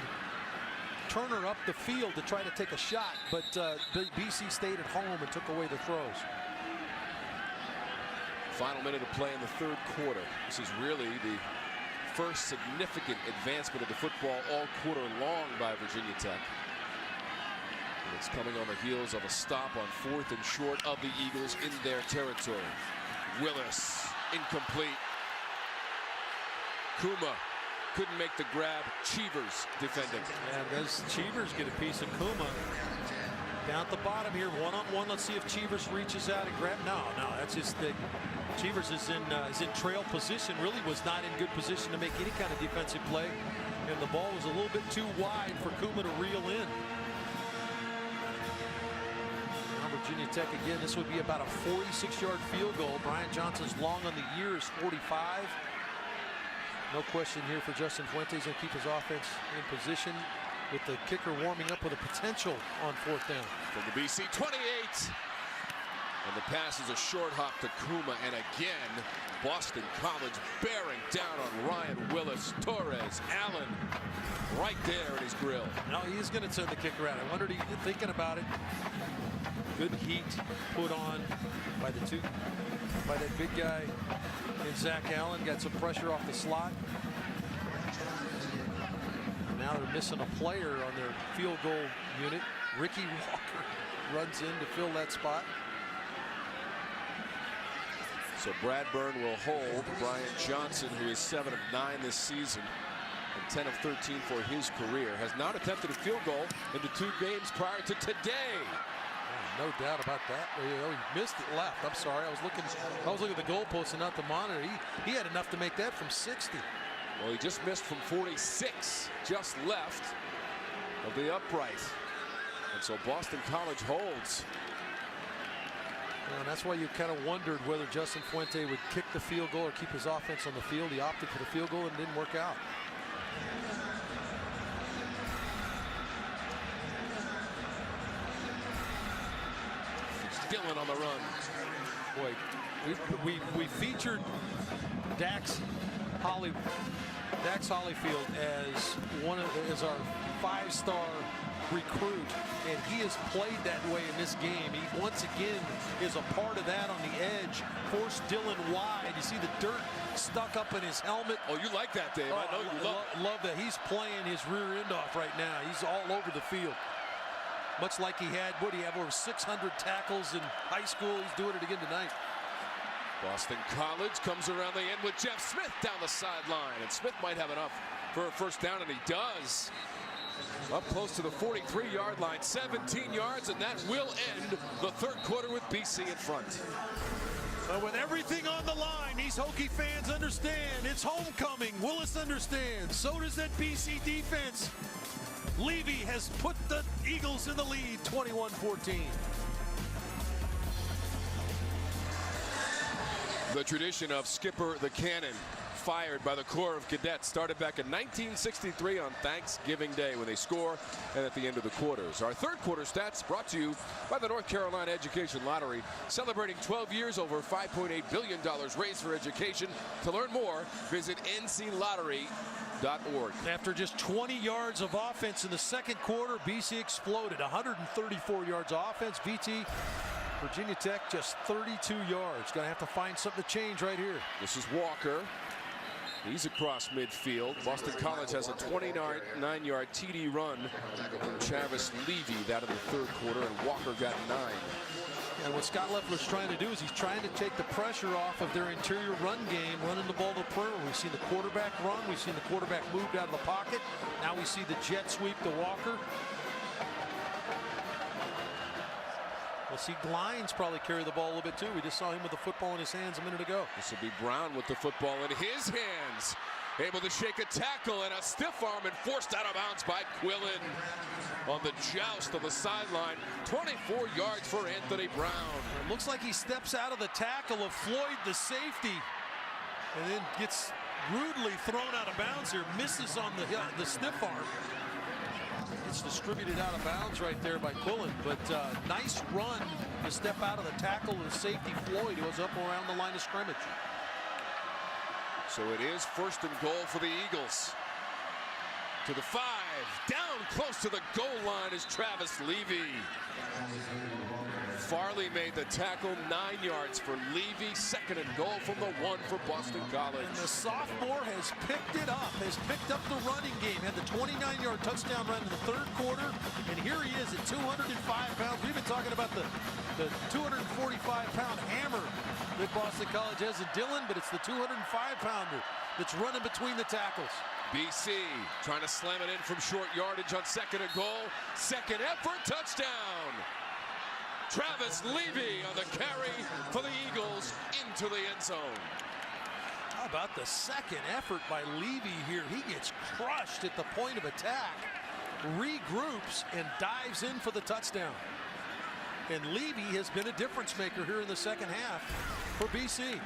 Turner up the field to try to take a shot, but BC stayed at home and took away the throws. Final minute of play in the 3rd quarter. This is really the first significant advancement of the football all quarter long by Virginia Tech. And it's coming on the heels of a stop on 4th and short of the Eagles in their territory. Willis, incomplete. Kuma couldn't make the grab. Cheevers defending. And does Cheevers get a piece of Kuma? Down at the bottom here, one-on-one. Let's see if Cheevers reaches out and grab. No, that's just the Cheevers is in trail position. Really was not in good position to make any kind of defensive play, and the ball was a little bit too wide for Kuma to reel in. Now Virginia Tech again. This would be about a 46-yard field goal. Brian Johnson's long on the year is 45. No question here for Justin Fuentes. He'll keep his offense in position with the kicker warming up with a potential on 4th down. From the BC 28. And the pass is a short hop to Kuma. And again, Boston College bearing down on Ryan Willis. Torres, Allen, right there in his grill. No, he's going to turn the kick around. I wondered, thinking about it. Good heat put on by that big guy in Zach Allen. Got some pressure off the slot. Now they're missing a player on their field goal unit. Ricky Walker runs in to fill that spot. So Bradburn will hold. Brian Johnson, who is 7 of 9 this season and 10 of 13 for his career, has not attempted a field goal into 2 games prior to today. No doubt about that. He missed it left. I'm sorry. I was looking at the goalpost and not the monitor. He had enough to make that from 60. Well, he just missed from 46, just left of the upright. And so Boston College holds. And that's why you kind of wondered whether Justin Fuente would kick the field goal or keep his offense on the field. He opted for the field goal and it didn't work out. Dillon on the run. Boy, we featured Dax Holyfield as our 5-star recruit, and he has played that way in this game. He once again is a part of that on the edge. Forced Dillon wide. You see the dirt stuck up in his helmet. Oh, you like that, Dave? I know you love that. He's playing his rear end off right now. He's all over the field. Much like he had, what do you have, over 600 tackles in high school? He's doing it again tonight. Boston College comes around the end with Jeff Smith down the sideline. And Smith might have enough for a first down, and he does. Up close to the 43-yard line, 17 yards, and that will end the 3rd quarter with BC in front. But with everything on the line, these Hokie fans understand. It's homecoming. Willis understands. So does that BC defense. Levy has put the Eagles in the lead, 21-14. The tradition of Skipper the Cannon, fired by the Corps of Cadets, started back in 1963 on Thanksgiving Day when they score and at the end of the quarters. Our 3rd quarter stats brought to you by the North Carolina Education Lottery, celebrating 12 years, over $5.8 billion raised for education. To learn more, visit nclottery.org. After just 20 yards of offense in the 2nd quarter, BC exploded. 134 yards of offense. VT, Virginia Tech, just 32 yards. Gonna have to find something to change right here. This is Walker. He's across midfield. Boston College has a 29-yard TD run from Travis Levy, that in the 3rd quarter, and Walker got 9. And what Scott Leffler's trying to do is he's trying to take the pressure off of their interior run game, running the ball to the perimeter. We've seen the quarterback run. We've seen the quarterback moved out of the pocket. Now we see the jet sweep to Walker. We'll see Glines probably carry the ball a little bit too. We just saw him with the football in his hands a minute ago. This will be Brown with the football in his hands. Able to shake a tackle and a stiff arm and forced out of bounds by Quillen on the joust of the sideline. 24 yards for Anthony Brown. It looks like he steps out of the tackle of Floyd, the safety, and then gets rudely thrown out of bounds here. Misses on the stiff arm. It's distributed out of bounds right there by Quillen, but nice run to step out of the tackle of the safety Floyd, who was up around the line of scrimmage. So it is 1st and goal for the Eagles. To the 5, down close to the goal line is Travis Levy. Farley made the tackle, 9 yards for Levy. 2nd and goal from the 1 for Boston College. And the sophomore has picked it up, has picked up the running game, had the 29-yard touchdown run in the 3rd quarter, and here he is at 205 pounds. We've been talking about the 245-pound hammer that Boston College has in Dillon, but it's the 205-pounder that's running between the tackles. BC trying to slam it in from short yardage on 2nd and goal. 2nd effort, touchdown. Travis Levy on the carry for the Eagles into the end zone. How about the 2nd effort by Levy here? He gets crushed at the point of attack, regroups, and dives in for the touchdown. And Levy has been a difference maker here in the second half for BC.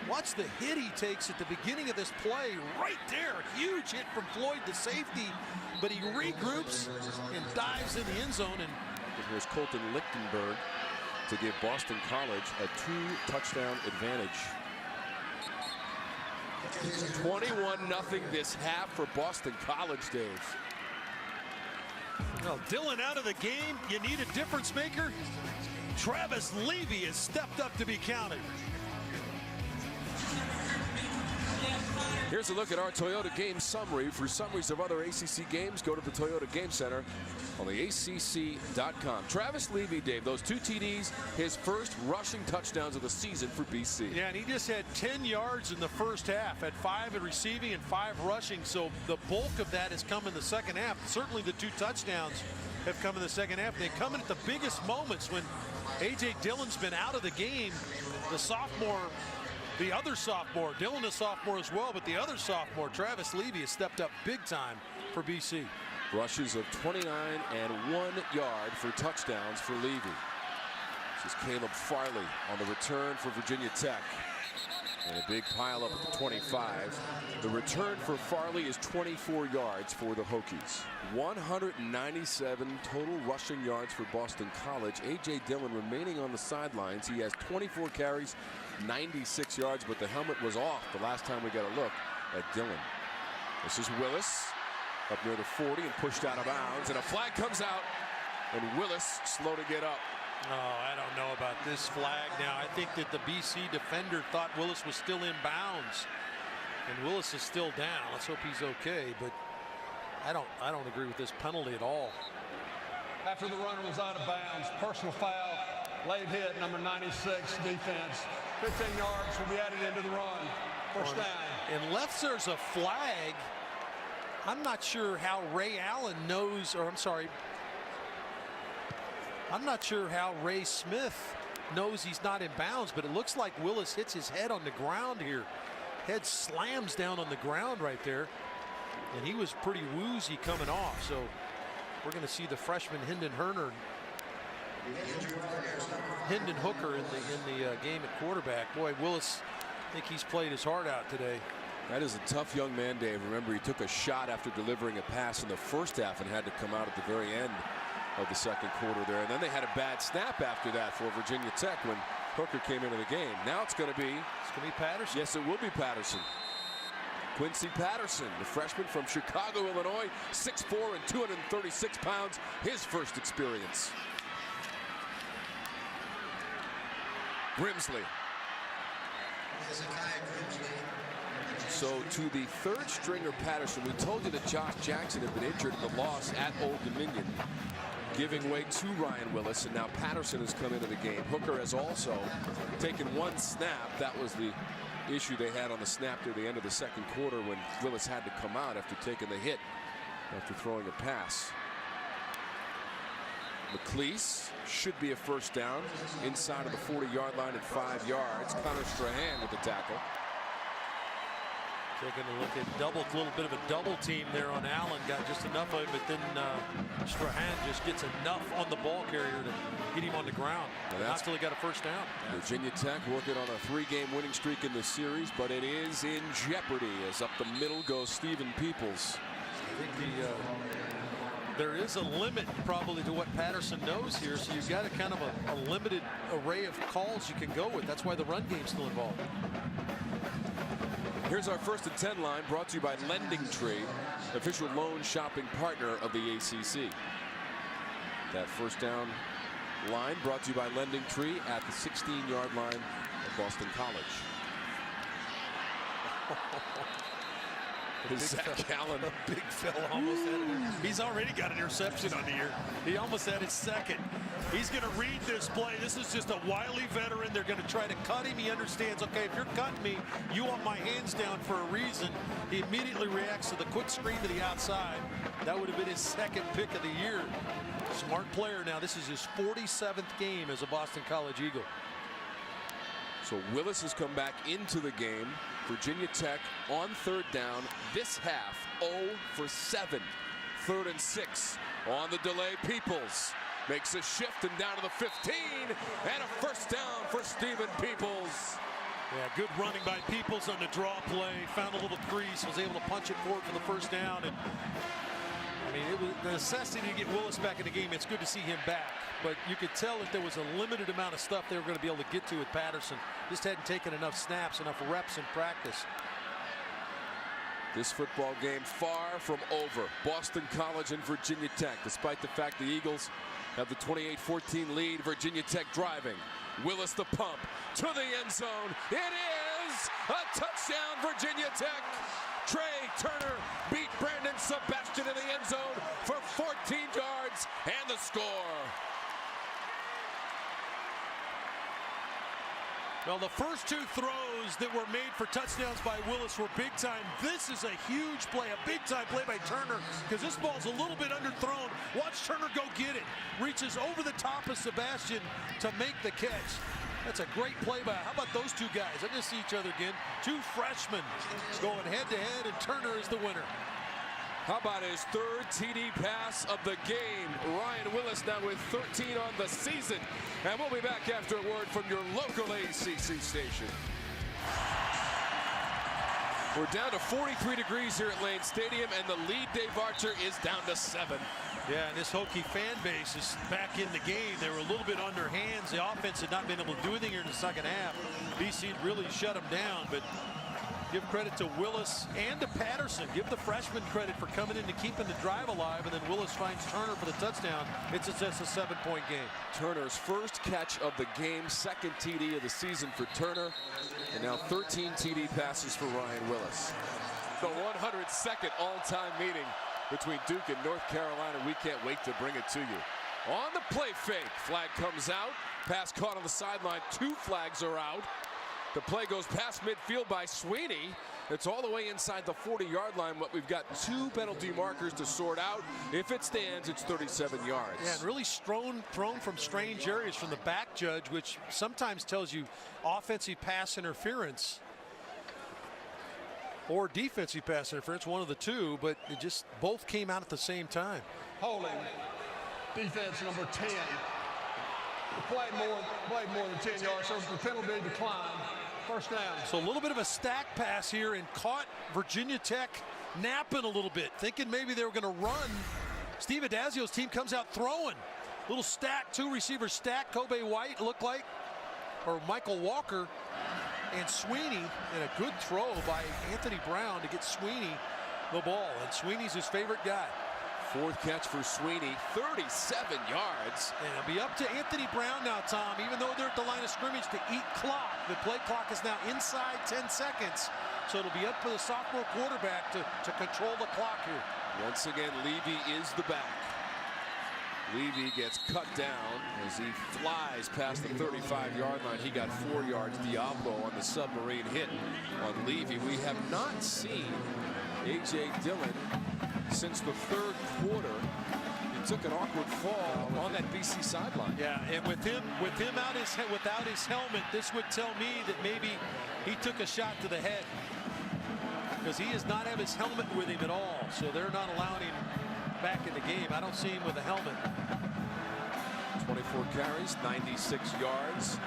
Watch the hit he takes at the beginning of this play right there. Huge hit from Floyd, the safety, but he regroups and dives in the end zone. And here's Colton Lichtenberg to give Boston College a 2-touchdown advantage. 21-0 this half for Boston College, Dave. Well, Dillon out of the game. You need a difference maker. Travis Levy has stepped up to be counted. Here's a look at our Toyota game summary. For summaries of other ACC games, go to the Toyota Game Center on the ACC.com. Travis Levy, Dave, those 2 TDs, his first rushing touchdowns of the season for BC. Yeah, and he just had 10 yards in the first half, had 5 in receiving and 5 rushing. So the bulk of that has come in the second half. Certainly the 2 touchdowns have come in the second half. They come in at the biggest moments when A.J. Dillon's been out of the game. The other sophomore, Dillon is sophomore as well, but the other sophomore, Travis Levy, has stepped up big time for BC. Rushes of 29 and 1 yard for touchdowns for Levy. This is Caleb Farley on the return for Virginia Tech. And a big pile up at the 25. The return for Farley is 24 yards for the Hokies. 197 total rushing yards for Boston College. A.J. Dillon remaining on the sidelines. He has 24 carries, 96 yards, but the helmet was off the last time we got a look at Dillon. This is Willis up near the 40 and pushed out of bounds, and a flag comes out, and Willis slow to get up. Oh, I don't know about this flag now. I think that the BC defender thought Willis was still in bounds, and Willis is still down. Let's hope he's okay, but I don't agree with this penalty at all. After the runner was out of bounds, personal foul, late hit, number 96, defense. 15 yards will be added into the run. First down. Unless there's a flag, I'm not sure how Ray Allen knows, or I'm not sure how Ray Smith knows he's not in bounds, but it looks like Willis hits his head on the ground here. Head slams down on the ground right there, and he was pretty woozy coming off. So we're going to see the freshman Hendon Hooker in the game at quarterback. Boy, Willis, I think he's played his heart out today. That is a tough young man, Dave. Remember, he took a shot after delivering a pass in the first half and had to come out at the very end of the second quarter there. And then they had a bad snap after that for Virginia Tech when Hooker came into the game. Now it's going to be Patterson. Yes, it will be Patterson. Quincy Patterson, the freshman from Chicago, Illinois, 6'4" and 236 pounds, his first experience. Grimsley. So to the third stringer Patterson, we told you that Josh Jackson had been injured in the loss at Old Dominion, giving way to Ryan Willis, and now Patterson has come into the game. Hooker has also taken 1 snap. That was the issue they had on the snap near the end of the second quarter when Willis had to come out after taking the hit after throwing a pass. McLeese should be a first down inside of the 40-yard line at 5 yards. Connor Strahan with the tackle. Taking a look at a little bit of a double team there on Allen. Got just enough of it, but then Strahan just gets enough on the ball carrier to get him on the ground. Not till he got a first down. Virginia Tech working on a 3-game winning streak in this series, but it is in jeopardy as up the middle goes Stephen Peoples. I think there is a limit probably to what Patterson knows here, so you've got a kind of a limited array of calls you can go with. That's why the run game's still involved. Here's our 1st and 10 line, brought to you by Lending Tree, official loan shopping partner of the ACC. That first down line brought to you by Lending Tree at the 16-yard line of Boston College. Zach Allen. A big fella almost had it. He's already got an interception on the year. He almost had his second. He's going to read this play. This is just a wily veteran. They're going to try to cut him. He understands, okay, if you're cutting me, you want my hands down for a reason. He immediately reacts to the quick screen to the outside. That would have been his 2nd pick of the year. Smart player now. This is his 47th game as a Boston College Eagle. So Willis has come back into the game. Virginia Tech on 3rd down this half, 0 for 7. 3rd and 6 on the delay. Peoples Makes a shift and down to the 15, and a first down for Stephen Peoples. Yeah, good running by Peoples on the draw play. Found a little crease, was able to punch it forward for the first down. And I mean, it was the necessity to get Willis back in the game. It's good to see him back, but you could tell that there was a limited amount of stuff they were going to be able to get to with Patterson. Just hadn't taken enough snaps, enough reps in practice. This football game far from over. Boston College and Virginia Tech, despite the fact the Eagles have the 28-14 lead. Virginia Tech driving. Willis the pump to the end zone. It is a touchdown, Virginia Tech. Trey Turner beat Brandon Sebastian in the end zone for 14 yards and the score. Well, the first two throws that were made for touchdowns by Willis were big time. This is a huge play, a big time play by Turner, because this ball's a little bit underthrown. Watch Turner go get it. Reaches over the top of Sebastian to make the catch. That's a great play by, how about those two guys? I just see each other again. Two freshmen going head to head, and Turner is the winner. How about his third TD pass of the game? Ryan Willis now with 13 on the season. And we'll be back after a word from your local ACC station. We're down to 43 degrees here at Lane Stadium, and the lead, Dave Archer, is down to 7. Yeah, and this Hokie fan base is back in the game. They were a little bit underhands. The offense had not been able to do anything here in the second half. BC really shut them down, but give credit to Willis and to Patterson. Give the freshman credit for coming in to keeping the drive alive, and then Willis finds Turner for the touchdown. It's just a 7-point game. Turner's first catch of the game, second TD of the season for Turner, and now 13 TD passes for Ryan Willis. The 102nd all-time meeting between Duke and North Carolina. We can't wait to bring it to you. On the play fake, flag comes out. Pass caught on the sideline. 2 flags are out. The play goes past midfield by Sweeney. It's all the way inside the 40-yard line, but we've got 2 penalty markers to sort out. If it stands, it's 37 yards. Yeah, and really thrown from strange areas from the back judge, which sometimes tells you offensive pass interference or defensive pass interference, one of the two, but it just both came out at the same time. Holding, defense number 10. Played more than 10 yards, so the penalty declined. First down. So a little bit of a stack pass here, and caught Virginia Tech napping a little bit, thinking maybe they were going to run. Steve Adazio's team comes out throwing. Little stack, 2 receivers stack. Kobe White looked like, or Michael Walker, and Sweeney, and a good throw by Anthony Brown to get Sweeney the ball. And Sweeney's his favorite guy. 4th catch for Sweeney, 37 yards. And it'll be up to Anthony Brown now, Tom, even though they're at the line of scrimmage, to eat clock. The play clock is now inside 10 seconds. So it'll be up to the sophomore quarterback to control the clock here. Once again, Levy is the back. Levy gets cut down as he flies past the 35-yard line. He got 4 yards. Diablo on the submarine hit on Levy. We have not seen A.J. Dillon since the 3rd quarter. He took an awkward fall on that BC sideline. Yeah, and with him without his helmet, this would tell me that maybe he took a shot to the head, because he does not have his helmet with him at all. So they're not allowing him back in the game. I don't see him with a helmet. 24 carries, 96 yards.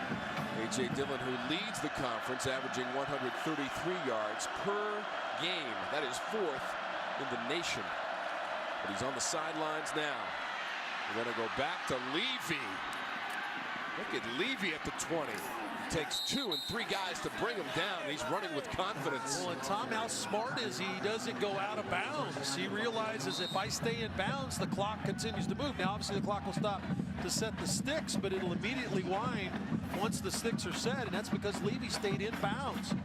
A.J. Dillon, who leads the conference, averaging 133 yards per game. That is 4th in the nation. But he's on the sidelines now. We're going to go back to Levy. Look at Levy at the 20. It takes 2 and 3 guys to bring him down. He's running with confidence. Well, and Tom, how smart is he? He doesn't go out of bounds. He realizes if I stay in bounds, the clock continues to move. Now, obviously, the clock will stop to set the sticks, but it'll immediately wind once the sticks are set, and that's because Levy stayed in bounds.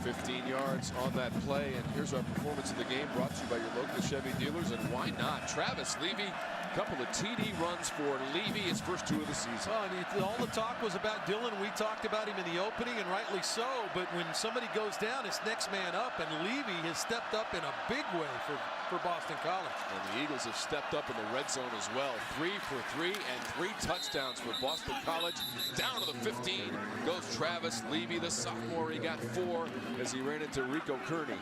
15 yards on that play, and here's our performance of the game, brought to you by your local Chevy dealers. And why not? Travis Levy couple of TD runs for Levy, his first 2 of the season. Well, and all the talk was about Dillon. We talked about him in the opening, and rightly so. But when somebody goes down, it's next man up, and Levy has stepped up in a big way for Boston College. And the Eagles have stepped up in the red zone as well. 3 for 3 and 3 touchdowns for Boston College. Down to the 15 goes Travis Levy, the sophomore. He got 4 as he ran into Rico Kearney.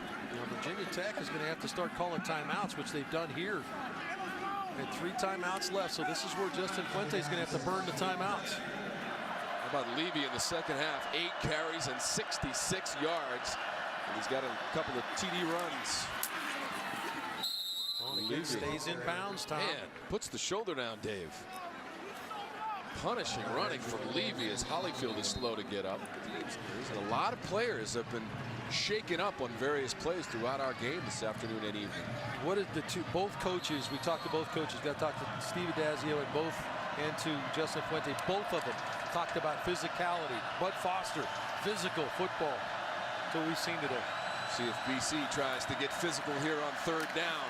Virginia Tech is going to have to start calling timeouts, which they've done here. And 3 timeouts left, so this is where Justin Fuente is going to have to burn the timeouts. How about Levy in the second half? 8 carries and 66 yards. And he's got a couple of TD runs. Levy stays in bounds, Tom. Man, puts the shoulder down, Dave. Punishing running from Levy as Holyfield is slow to get up. And a lot of players have been shaken up on various plays throughout our game this afternoon and evening. What is both coaches, we talked to both coaches, got to talk to Steve Adazio and to Justin Fuente. Both of them talked about physicality. Bud Foster, physical football. That's what we've seen today. See if BC tries to get physical here on 3rd down.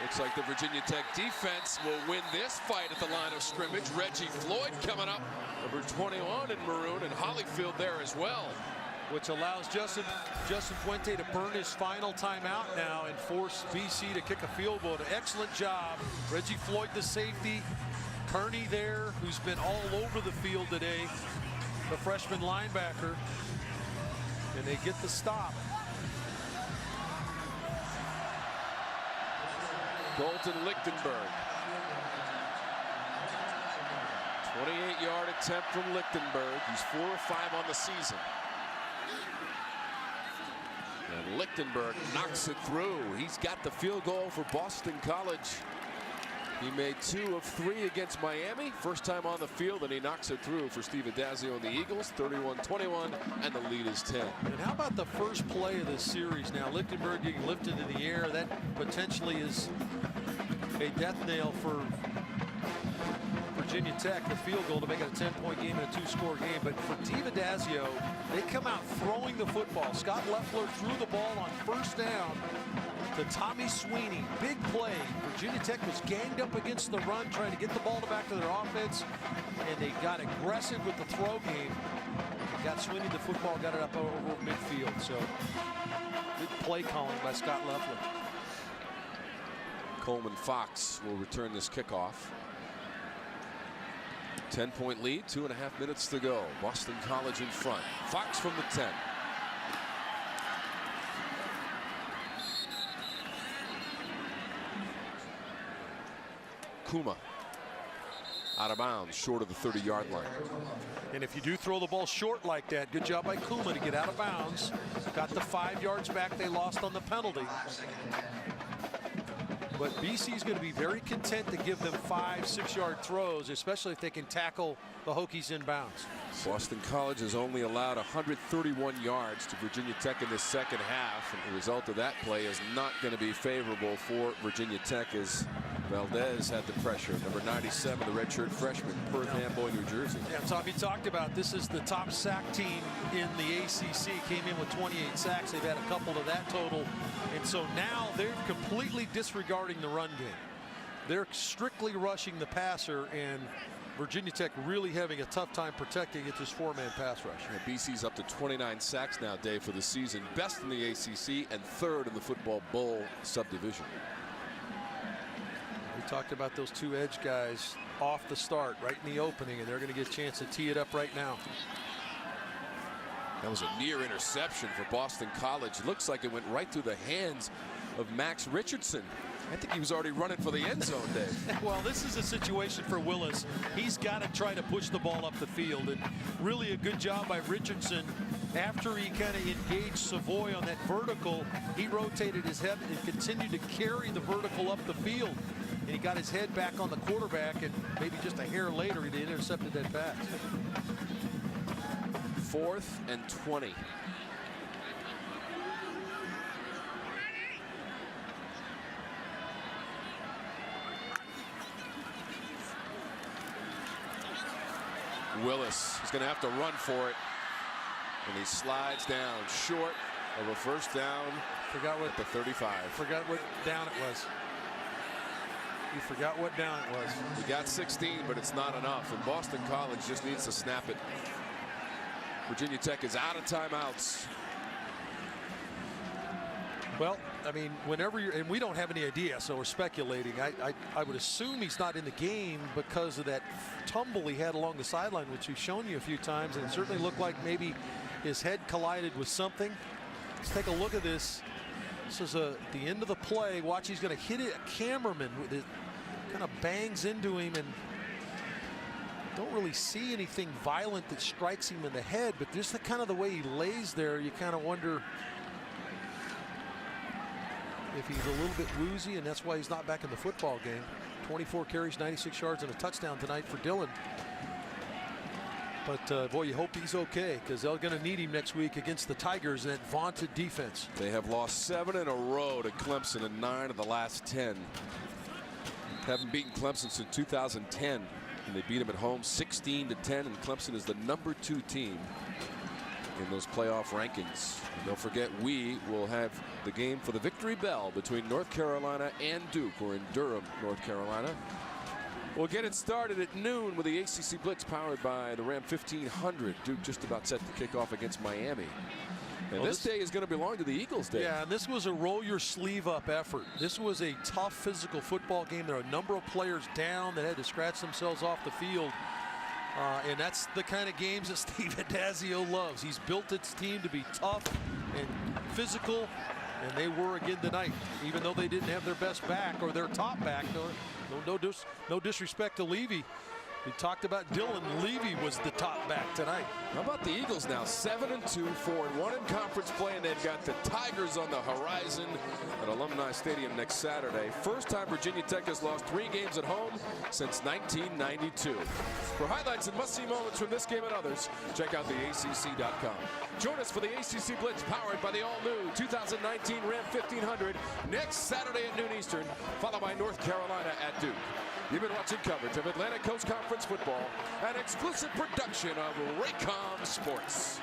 Looks like the Virginia Tech defense will win this fight at the line of scrimmage. Reggie Floyd coming up, number 21 in maroon, and Holyfield there as well. Which allows Justin Fuente to burn his final timeout now and force BC to kick a field goal. An excellent job. Reggie Floyd, the safety. Kearney there, who's been all over the field today, the freshman linebacker. And they get the stop. Colton Lichtenberg. 28-yard attempt from Lichtenberg. He's 4 of 5 on the season. And Lichtenberg knocks it through. He's got the field goal for Boston College. He made 2 of 3 against Miami. First time on the field, and he knocks it through for Steve Adazio and the Eagles. 31-21, and the lead is 10. And how about the first play of this series now? Lichtenberg getting lifted in the air. That potentially is a death nail for Virginia Tech, the field goal to make it a 10-point game and a 2-score game. But for Steve Adazio, they come out throwing the football. Scott Loeffler threw the ball on 1st down to Tommy Sweeney. Big play. Virginia Tech was ganged up against the run, trying to get the ball back to their offense, and they got aggressive with the throw game. They got Sweeney the football, got it up over midfield. So good play calling by Scott Loeffler. Coleman Fox will return this kickoff. 10-point lead, 2.5 minutes to go. Boston College in front. Fox from the 10. Kuma out of bounds, short of the 30-yard line. And if you do throw the ball short like that, good job by Kuma to get out of bounds. Got the 5 yards back they lost on the penalty. But BC is going to be very content to give them 5-6-yard throws, especially if they can tackle the Hokies in bounds. Boston College has only allowed 131 yards to Virginia Tech in this second half, and the result of that play is not going to be favorable for Virginia Tech as Valdez had the pressure. Number 97, the redshirt freshman, Perth Amboy, New Jersey. Yeah, Tommy talked about this is the top sack team in the ACC. Came in with 28 sacks. They've had a couple of that total. And so now they're completely disregarding the run game. They're strictly rushing the passer, and Virginia Tech really having a tough time protecting it, this 4-man pass rush. Yeah, BC's up to 29 sacks now, Dave, for the season. Best in the ACC and 3rd in the Football Bowl subdivision. We talked about those 2 edge guys off the start, right in the opening, and they're going to get a chance to tee it up right now. That was a near interception for Boston College. Looks like it went right through the hands of Max Richardson. I think he was already running for the end zone, Dave. Well, this is a situation for Willis. He's got to try to push the ball up the field, and really a good job by Richardson. After he kind of engaged Savoy on that vertical, he rotated his head and continued to carry the vertical up the field. And he got his head back on the quarterback, and maybe just a hair later he intercepted that pass. 4th and 20. Willis is going to have to run for it, and he slides down short of a 1st down. Forgot what at the 35. Forgot what down it was. You forgot what down it was. We got 16, but it's not enough. And Boston College just needs to snap it. Virginia Tech is out of timeouts. Well, I mean, whenever you're, and we don't have any idea, so we're speculating. I would assume he's not in the game because of that tumble he had along the sideline, which we've shown you a few times, and it certainly looked like maybe his head collided with something. Let's take a look at this. This is the end of the play. Watch, he's going to hit it. A cameraman with it kind of bangs into him, and don't really see anything violent that strikes him in the head, but just the kind of the way he lays there, you kind of wonder if he's a little bit woozy, and that's why he's not back in the football game. 24 carries, 96 yards, and a touchdown tonight for Dillon. But boy, you hope he's okay, because they're going to need him next week against the Tigers and that vaunted defense. They have lost 7 in a row to Clemson in 9 of the last 10. Haven't beaten Clemson since 2010, and they beat them at home 16-10, and Clemson is the #2 team in those playoff rankings. And don't forget, we will have the game for the Victory Bell between North Carolina and Duke. We're in Durham, North Carolina. We'll get it started at noon with the ACC Blitz powered by the Ram 1500. Duke just about set to kick off against Miami. And this day is going to belong to the Eagles Day. Yeah, and this was a roll your sleeve up effort. This was a tough physical football game. There are a number of players down that had to scratch themselves off the field. And that's the kind of games that Steve Addazio loves. He's built its team to be tough and physical, and they were again tonight, even though they didn't have their best back or their top back. No disrespect to Levy. We talked about Dillon. Levy was the top back tonight. How about the Eagles now? 7-2, 4-1 in conference play, and they've got the Tigers on the horizon at Alumni Stadium next Saturday. First time Virginia Tech has lost 3 games at home since 1992. For highlights and must-see moments from this game and others, check out theacc.com. Join us for the ACC Blitz powered by the all-new 2019 Ram 1500 next Saturday at noon Eastern, followed by North Carolina at Duke. You've been watching coverage of Atlantic Coast Conference football, an exclusive production of Raycom Sports.